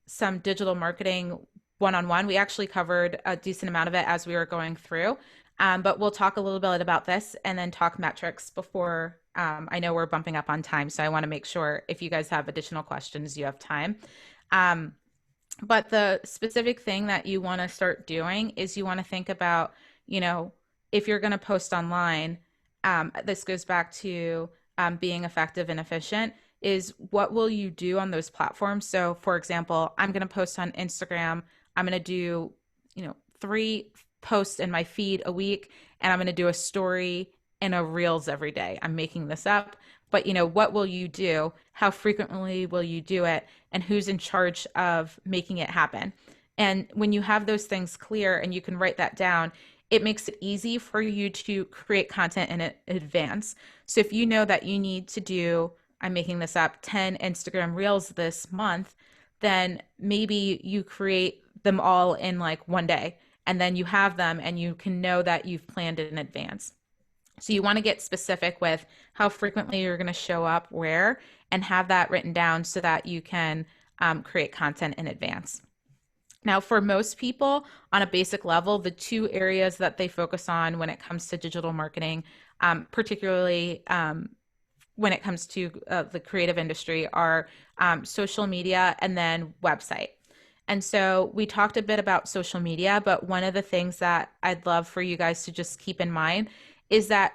some digital marketing one-on-one. We actually covered a decent amount of it as we were going through, but we'll talk a little bit about this and then talk metrics before I know we're bumping up on time. So I want to make sure if you guys have additional questions, you have time. But the specific thing that you want to start doing is you want to think about, you know, if you're going to post online, this goes back to being effective and efficient, is what will you do on those platforms? So for example, I'm going to post on Instagram. I'm going to do, 3 posts in my feed a week, and I'm going to do a story and a reels every day. I'm making this up, but what will you do? How frequently will you do it? And who's in charge of making it happen? And when you have those things clear and you can write that down, it makes it easy for you to create content in advance. So if you know that you need to do, I'm making this up, 10 Instagram reels this month, then maybe you create them all in like one day, and then you have them and you can know that you've planned it in advance. So you want to get specific with how frequently you're going to show up where, and have that written down so that you can create content in advance. Now, for most people on a basic level, the 2 areas that they focus on when it comes to digital marketing, particularly when it comes to the creative industry, are social media and then website. And so we talked a bit about social media, but one of the things that I'd love for you guys to just keep in mind is that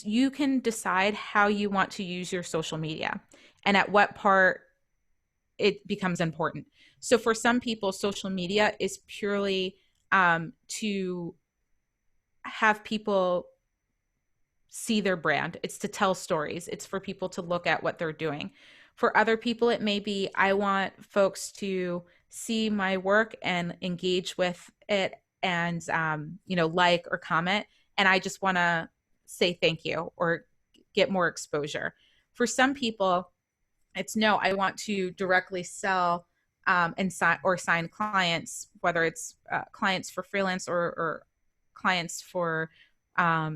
you can decide how you want to use your social media and at what part it becomes important. So for some people, social media is purely to have people see their brand. It's to tell stories. It's for people to look at what they're doing. For other people, it may be, I want folks to see my work and engage with it and, like or comment. And I just want to say thank you or get more exposure. For some people, it's no, I want to directly sell and sign clients, whether it's clients for freelance or clients for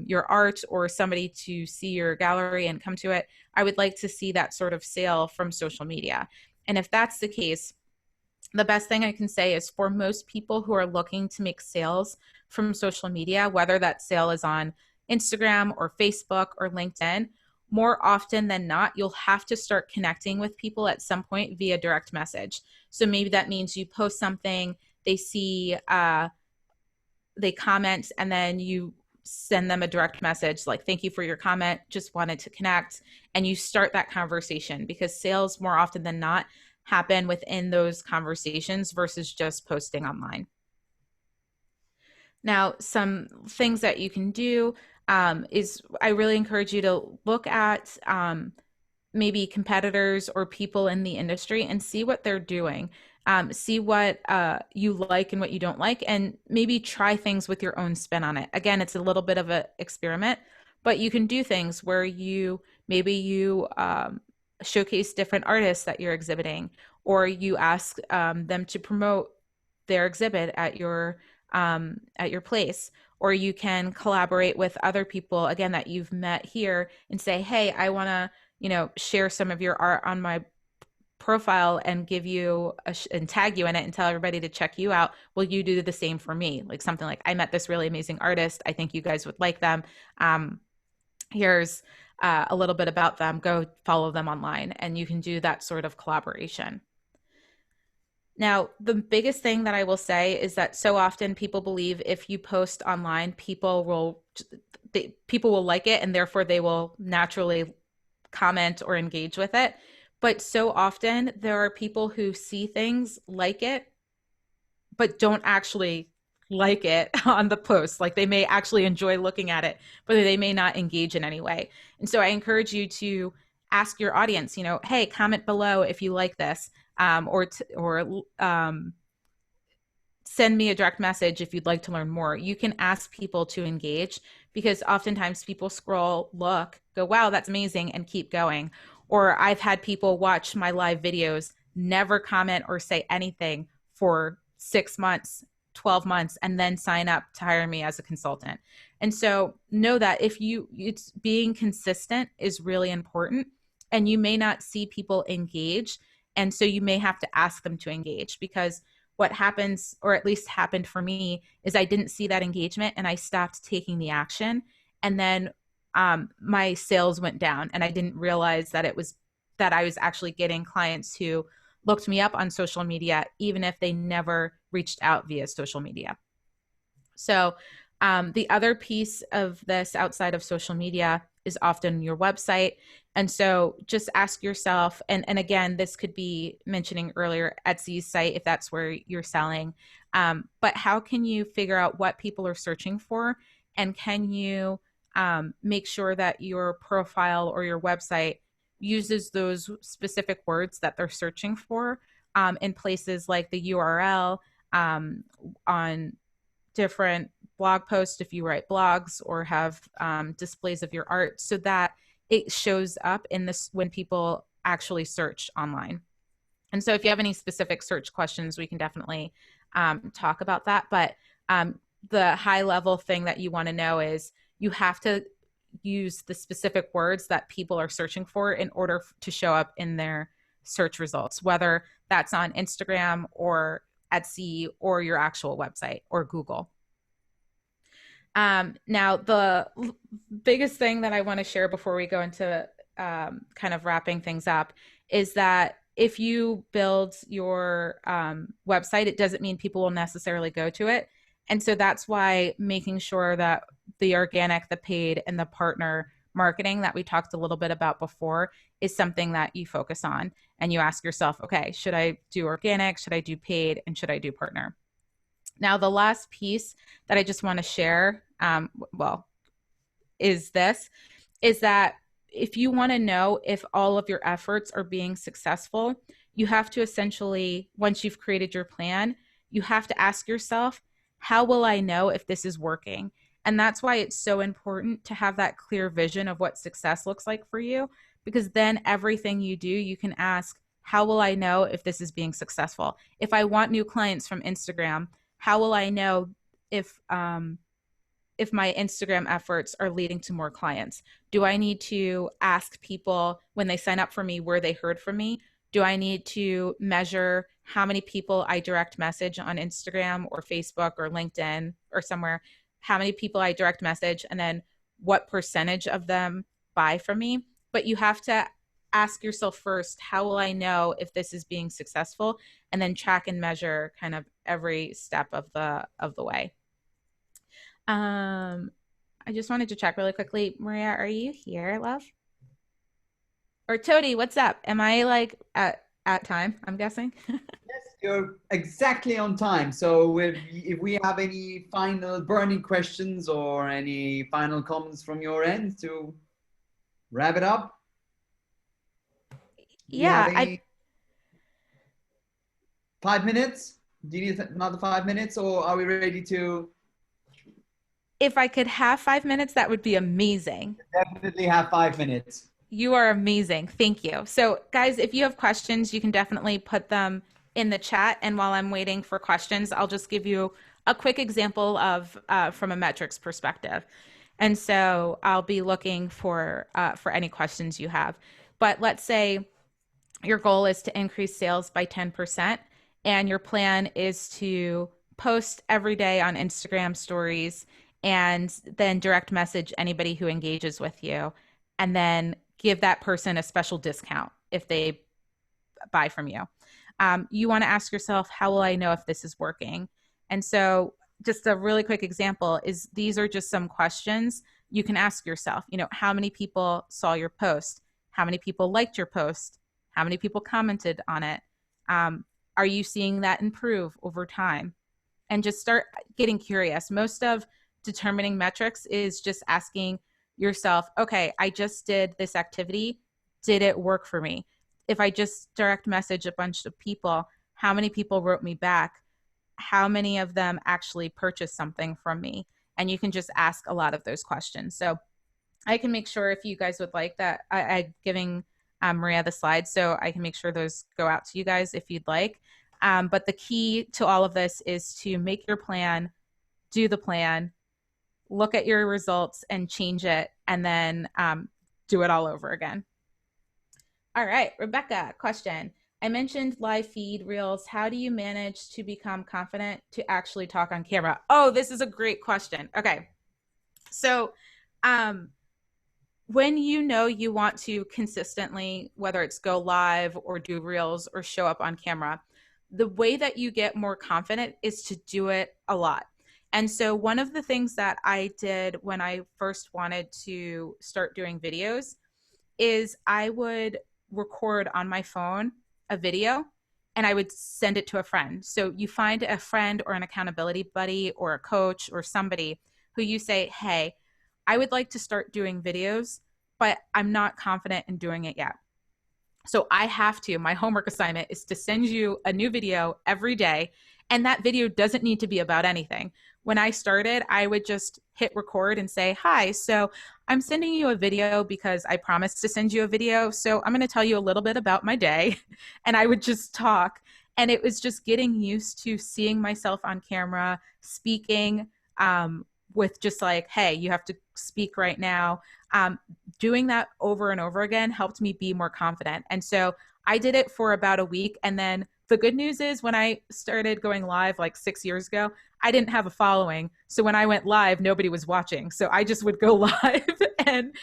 your art, or somebody to see your gallery and come to it. I would like to see that sort of sale from social media. And if that's the case, the best thing I can say is for most people who are looking to make sales from social media, whether that sale is on Instagram or Facebook or LinkedIn, more often than not, you'll have to start connecting with people at some point via direct message. So maybe that means you post something, they see, they comment, and then you send them a direct message like, thank you for your comment, just wanted to connect. And you start that conversation, because sales more often than not happen within those conversations versus just posting online. Now, some things that you can do is I really encourage you to look at maybe competitors or people in the industry and see what they're doing. See what you like and what you don't like, and maybe try things with your own spin on it. Again, it's a little bit of an experiment, but you can do things where you showcase different artists that you're exhibiting, or you ask them to promote their exhibit at your place, or you can collaborate with other people, again, that you've met here, and say, hey, I want to, share some of your art on my profile and give you and tag you in it and tell everybody to check you out. Will you do the same for me? Like something like, I met this really amazing artist, I think you guys would like them. Here's a little bit about them. Go follow them online. And you can do that sort of collaboration. Now, the biggest thing that I will say is that so often people believe if you post online, people will like it, and therefore they will naturally comment or engage with it. But so often there are people who see things, like it, but don't actually like it on the post. Like they may actually enjoy looking at it, but they may not engage in any way. And so I encourage you to ask your audience, you know, hey, comment below if you like this, or send me a direct message if you'd like to learn more. You can ask people to engage, because oftentimes people scroll, look, go, wow, that's amazing, and keep going. Or I've had people watch my live videos, never comment or say anything for 6 months, 12 months, and then sign up to hire me as a consultant. And so know that it's being consistent is really important, and you may not see people engage. And so you may have to ask them to engage, because what happens, or at least happened for me, is I didn't see that engagement and I stopped taking the action. And then my sales went down, and I didn't realize that I was actually getting clients who looked me up on social media, even if they never reached out via social media. So the other piece of this outside of social media is often your website. And so just ask yourself, and again, this could be mentioning earlier Etsy's site if that's where you're selling, but how can you figure out what people are searching for? And can you make sure that your profile or your website uses those specific words that they're searching for in places like the URL, on different blog posts if you write blogs, or have displays of your art, so that it shows up in this when people actually search online. And so if you have any specific search questions, we can definitely talk about that. But the high level thing that you want to know is you have to use the specific words that people are searching for in order to show up in their search results, whether that's on Instagram or Etsy or your actual website or Google. Now, the biggest thing that I want to share before we go into kind of wrapping things up is that if you build your website, it doesn't mean people will necessarily go to it. And so that's why making sure that the organic, the paid, and the partner marketing that we talked a little bit about before is something that you focus on. And you ask yourself, okay, should I do organic? Should I do paid? And should I do partner? Now, the last piece that I just want to share, is that if you want to know if all of your efforts are being successful, you have to essentially, once you've created your plan, you have to ask yourself, how will I know if this is working? And that's why it's so important to have that clear vision of what success looks like for you, because then everything you do, you can ask, how will I know if this is being successful? If I want new clients from Instagram, how will I know if my Instagram efforts are leading to more clients? Do I need to ask people when they sign up for me where they heard from me? Do I need to measure how many people I direct message on Instagram or Facebook or LinkedIn or somewhere, how many people I direct message, and then what percentage of them buy from me? But you have to ask yourself first, how will I know if this is being successful? And then track and measure kind of every step of the way. I just wanted to check really quickly. Maria, are you here, love? Or Tody, what's up? Am I like at time, I'm guessing? Yes, you're exactly on time. So if we have any final burning questions or any final comments from your end to wrap it up? Yeah. 5 minutes? Do you need another 5 minutes, or are we ready to? If I could have 5 minutes, that would be amazing. Definitely have 5 minutes. You are amazing. Thank you. So guys, if you have questions, you can definitely put them in the chat. And while I'm waiting for questions, I'll just give you a quick example of from a metrics perspective. And so I'll be looking for any questions you have. But let's say your goal is to increase sales by 10%, and your plan is to post every day on Instagram stories and then direct message anybody who engages with you, and then give that person a special discount if they buy from you. You want to ask yourself, how will I know if this is working? And so just a really quick example is these are just some questions you can ask yourself. You know, how many people saw your post? How many people liked your post? How many people commented on it? Are you seeing that improve over time? and just start getting curious. Most of determining metrics is just asking yourself, okay, I just did this activity. Did it work for me? If I just direct message a bunch of people, how many people wrote me back? How many of them actually purchased something from me? And you can just ask a lot of those questions. So I can make sure, if you guys would like that, I'm giving Maria the slides, so I can make sure those go out to you guys if you'd like. But the key to all of this is to make your plan, do the plan, look at your results and change it, and then do it all over again. All right, Rebecca, question. I mentioned live feed reels. How do you manage to become confident to actually talk on camera? Oh, this is a great question. Okay. So when you know you want to consistently, whether it's go live or do reels or show up on camera, the way that you get more confident is to do it a lot. And so one of the things that I did when I first wanted to start doing videos is I would record on my phone a video and I would send it to a friend. So you find a friend or an accountability buddy or a coach or somebody who you say, hey, I would like to start doing videos, but I'm not confident in doing it yet. So I have to, my homework assignment is to send you a new video every day. And that video doesn't need to be about anything. When I started, I would just hit record and say, hi, so I'm sending you a video because I promised to send you a video. So I'm going to tell you a little bit about my day. And I would just talk. And it was just getting used to seeing myself on camera, speaking with just like, hey, you have to speak right now. Doing that over and over again helped me be more confident. And so I did it for about a week. And then the good news is when I started going live like 6 years ago, I didn't have a following. So when I went live, nobody was watching. So I just would go live and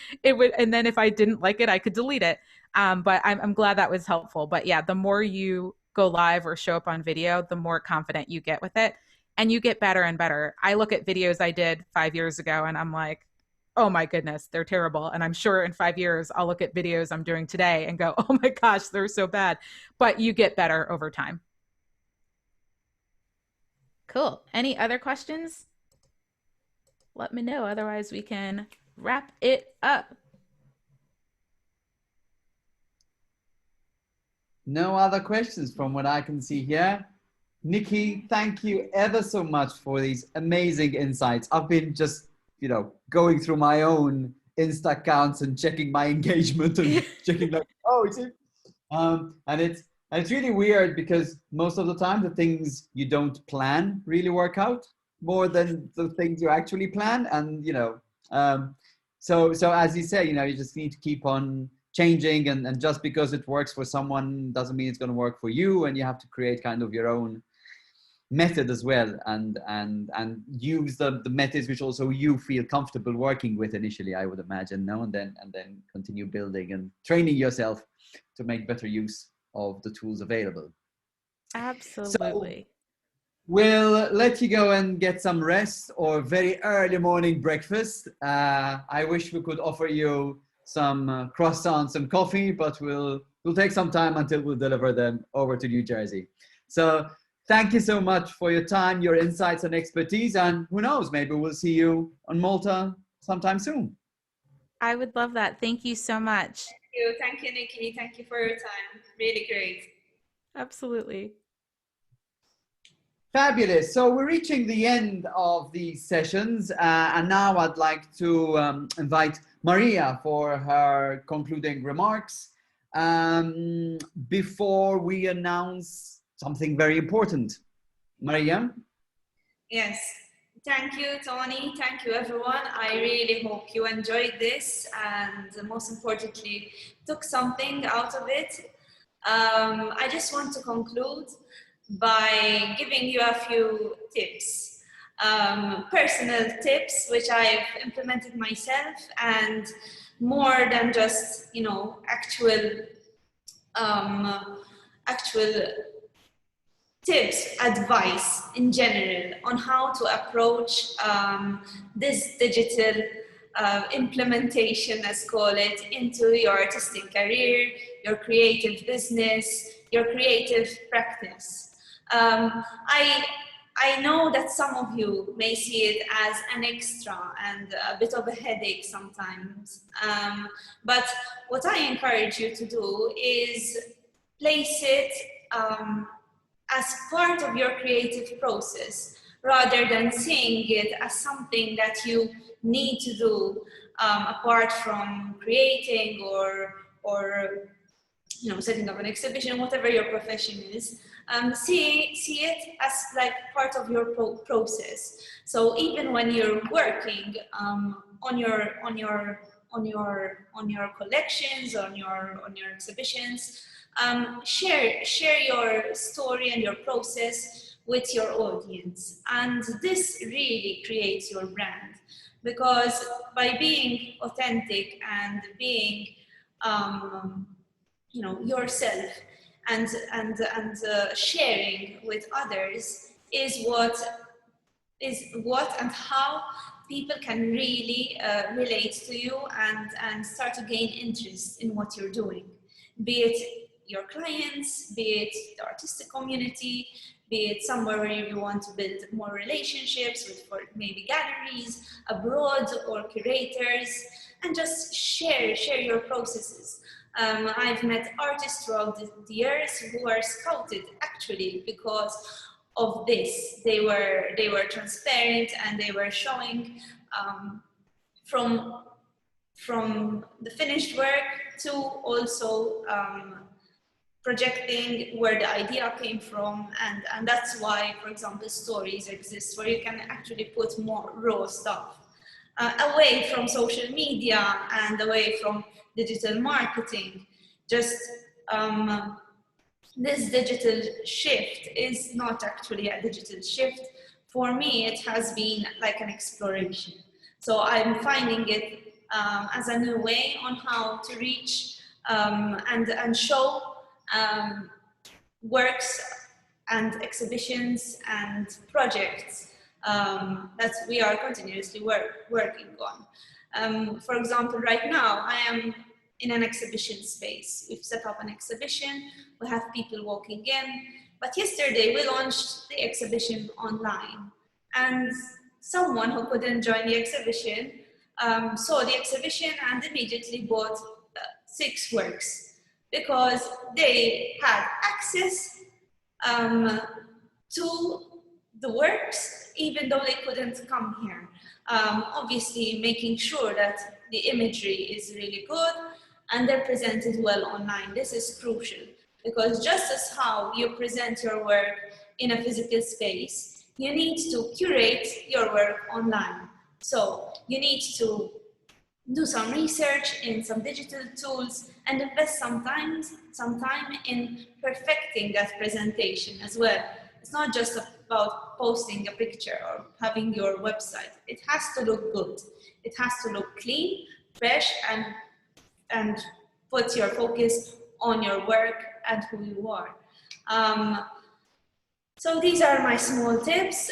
then if I didn't like it, I could delete it. But I'm glad that was helpful. But yeah, the more you go live or show up on video, the more confident you get with it. And you get better and better. I look at videos I did 5 years ago and I'm like, oh my goodness, they're terrible. And I'm sure in 5 years, I'll look at videos I'm doing today and go, oh my gosh, they're so bad. But you get better over time. Cool. Any other questions? Let me know. Otherwise, we can wrap it up. No other questions from what I can see here. Nikki, thank you ever so much for these amazing insights. I've been just, going through my own Insta accounts and checking my engagement and checking like, oh, it's it. And it's really weird because most of the time the things you don't plan really work out more than the things you actually plan. And, so as you say, you just need to keep on changing and just because it works for someone doesn't mean it's going to work for you. And you have to create kind of your own method as well and use the methods which also you feel comfortable working with initially, I would imagine, no? And then continue building and training yourself to make better use of the tools available. Absolutely. So we'll let you go and get some rest or very early morning breakfast. I wish we could offer you some croissants and coffee, but we'll take some time until we'll deliver them over to New Jersey. So thank you so much for your time, your insights and expertise. And who knows, maybe we'll see you on Malta sometime soon. I would love that. Thank you so much. Thank you, Nikki. Thank you for your time. Really great. Absolutely. Fabulous. So we're reaching the end of these sessions. And now I'd like to invite Maria for her concluding remarks before we announce something very important. Maria? Yes. Thank you, Tony. Thank you, everyone. I really hope you enjoyed this and most importantly, took something out of it. I just want to conclude by giving you a few tips, personal tips, which I've implemented myself and more than just, actual tips, advice in general on how to approach this digital implementation, let's call it, into your artistic career, your creative business, your creative practice. I know that some of you may see it as an extra and a bit of a headache sometimes, but what I encourage you to do is place it as part of your creative process, rather than seeing it as something that you need to do apart from creating or setting up an exhibition, whatever your profession is. See it as like part of your process. So even when you're working on your collections, on your exhibitions, share your story and your process with your audience, and this really creates your brand, because by being authentic and being yourself and sharing with others is what and how people can really relate to you and start to gain interest in what you're doing, be it your clients, be it the artistic community, be it somewhere where you want to build more relationships with, for maybe galleries abroad or curators, and just share your processes. I've met artists throughout the years who are scouted actually because of this. They were transparent, and they were showing from the finished work to also projecting where the idea came from, and that's why, for example, stories exist, where you can actually put more raw stuff away from social media and away from digital marketing. Just this digital shift is not actually a digital shift. For me, it has been like an exploration. So I'm finding it as a new way on how to reach and show works and exhibitions and projects that we are continuously working on. For example, right now I am in an exhibition space. We've set up an exhibition, we have people walking in, but yesterday we launched the exhibition online, and someone who couldn't join the exhibition saw the exhibition and immediately bought 6 works, because they had access to the works even though they couldn't come here. Obviously making sure that the imagery is really good and they're presented well online. This is crucial, because just as how you present your work in a physical space, you need to curate your work online. So you need to do some research in some digital tools and invest some time in perfecting that presentation as well. It's not just about posting a picture or having your website. It has to look good. It has to look clean, fresh, and put your focus on your work and who you are. So these are my small tips.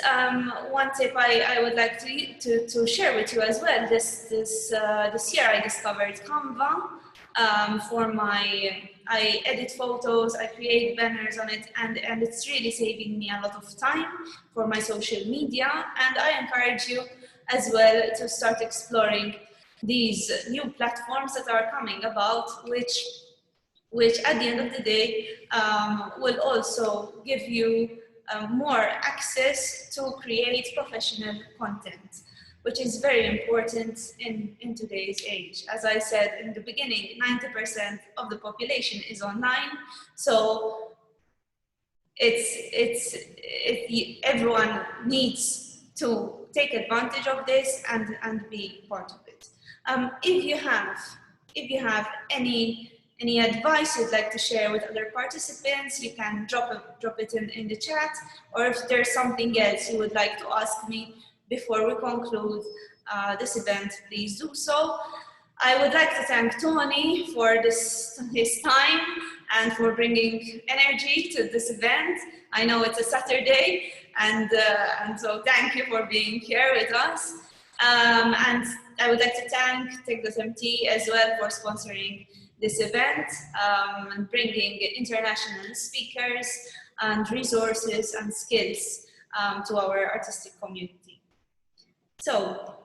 One tip I would like to share with you as well. This year I discovered Canva for I edit photos, I create banners on it, and it's really saving me a lot of time for my social media. And I encourage you as well to start exploring these new platforms that are coming about, which at the end of the day will also give you more access to create professional content, which is very important in today's age. As I said in the beginning, 90% of the population is online, so everyone needs to take advantage of this and be part of it. If you have any advice you'd like to share with other participants, you can drop it in the chat, or if there's something else you would like to ask me before we conclude this event, please do so. I would like to thank Tony for his time and for bringing energy to this event. I know it's a Saturday, and so thank you for being here with us. And I would like to thank Tech.mt as well for sponsoring this event and bringing international speakers and resources and skills to our artistic community. So,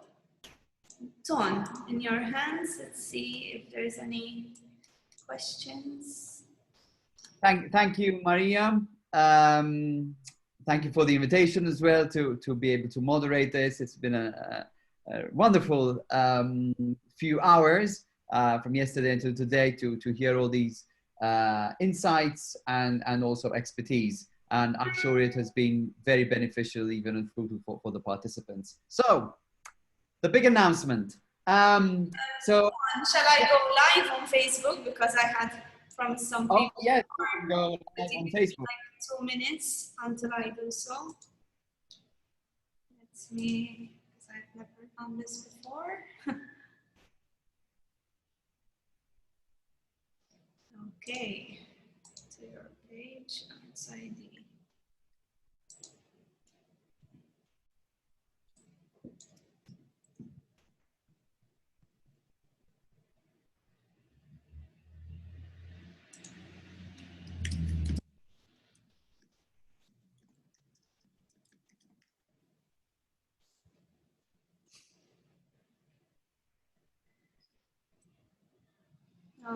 Ton, in your hands, let's see if there's any questions. Thank you, Maria. Thank you for the invitation as well to be able to moderate this. It's been a wonderful few hours from yesterday until today to hear all these insights and also expertise. And I'm sure it has been very beneficial, even and fruitful for the participants. So, the big announcement. So, shall I go live on Facebook, because I had from some people? Oh, yes, you can go live on Facebook. Like 2 minutes until I do so. Let's see, because I've never done this before. Okay, to your page, ARTZ ID.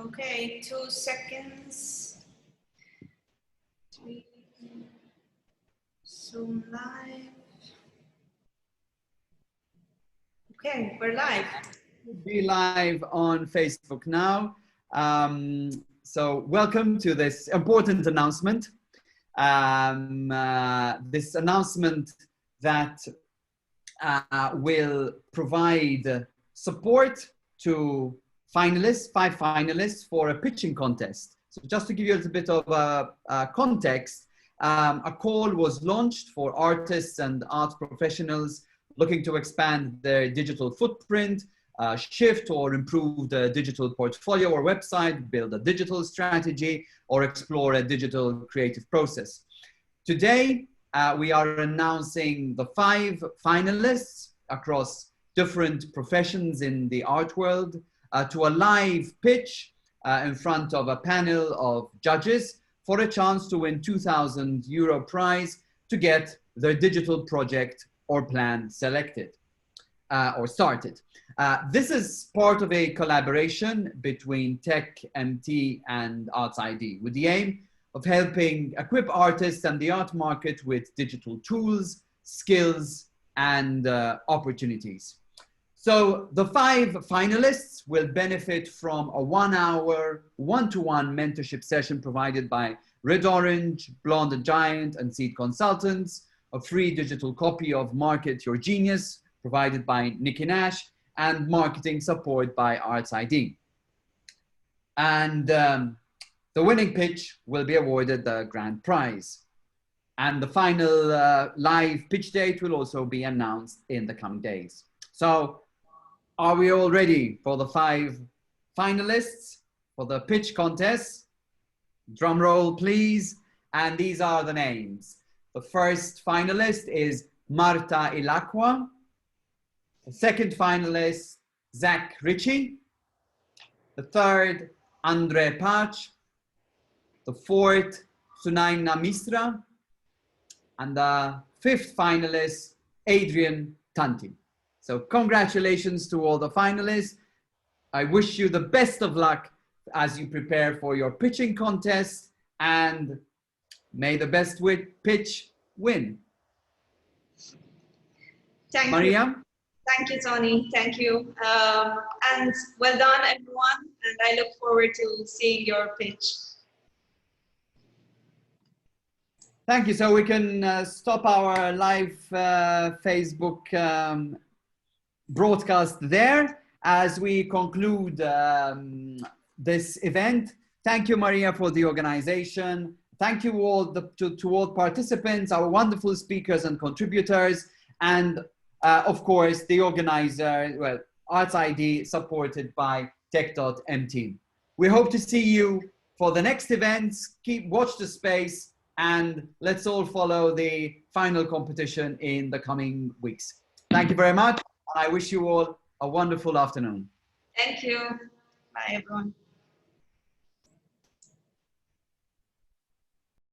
Okay, 2 seconds. Zoom live. Okay, we're live. Be live on Facebook now. So welcome to this important announcement. This announcement that will provide support to finalists, 5 finalists for a pitching contest. So just to give you a little bit of context, a call was launched for artists and art professionals looking to expand their digital footprint, shift or improve the digital portfolio or website, build a digital strategy, or explore a digital creative process. Today, we are announcing the 5 finalists across different professions in the art world to a live pitch in front of a panel of judges for a chance to win €2,000 prize to get their digital project or plan selected or started. This is part of a collaboration between Tech.mt and ARTZ ID with the aim of helping equip artists and the art market with digital tools, skills, and opportunities. So the 5 finalists will benefit from a 1-hour, one-to-one mentorship session provided by Red Orange, Blonde Giant, and Seed Consultants, a free digital copy of Market Your Genius provided by Nikki Nash, and marketing support by ARTZ ID. And the winning pitch will be awarded the grand prize. And the final live pitch date will also be announced in the coming days. So are we all ready for the 5 finalists for the pitch contest? Drum roll, please. And these are the names. The first finalist is Marta Ilacqua. The second finalist, Zach Ritchie. The third, Andre Pach. The fourth, Sunaina Misra. And the 5th finalist, Adrian Tanti. So congratulations to all the finalists. I wish you the best of luck as you prepare for your pitching contest, and may the best pitch win. Thank Maria? you. Thank you, Tony. Thank you. And well done, everyone. And I look forward to seeing your pitch. Thank you. So we can stop our live Facebook broadcast there as we conclude this event. Thank you, Maria, for the organization. Thank you all to all participants, our wonderful speakers and contributors, and of course, the organizer, well, ARTZ ID, supported by Tech.mt. We hope to see you for the next events. Watch the space, and let's all follow the final competition in the coming weeks. Thank you very much. I wish you all a wonderful afternoon. Thank you. Bye, everyone.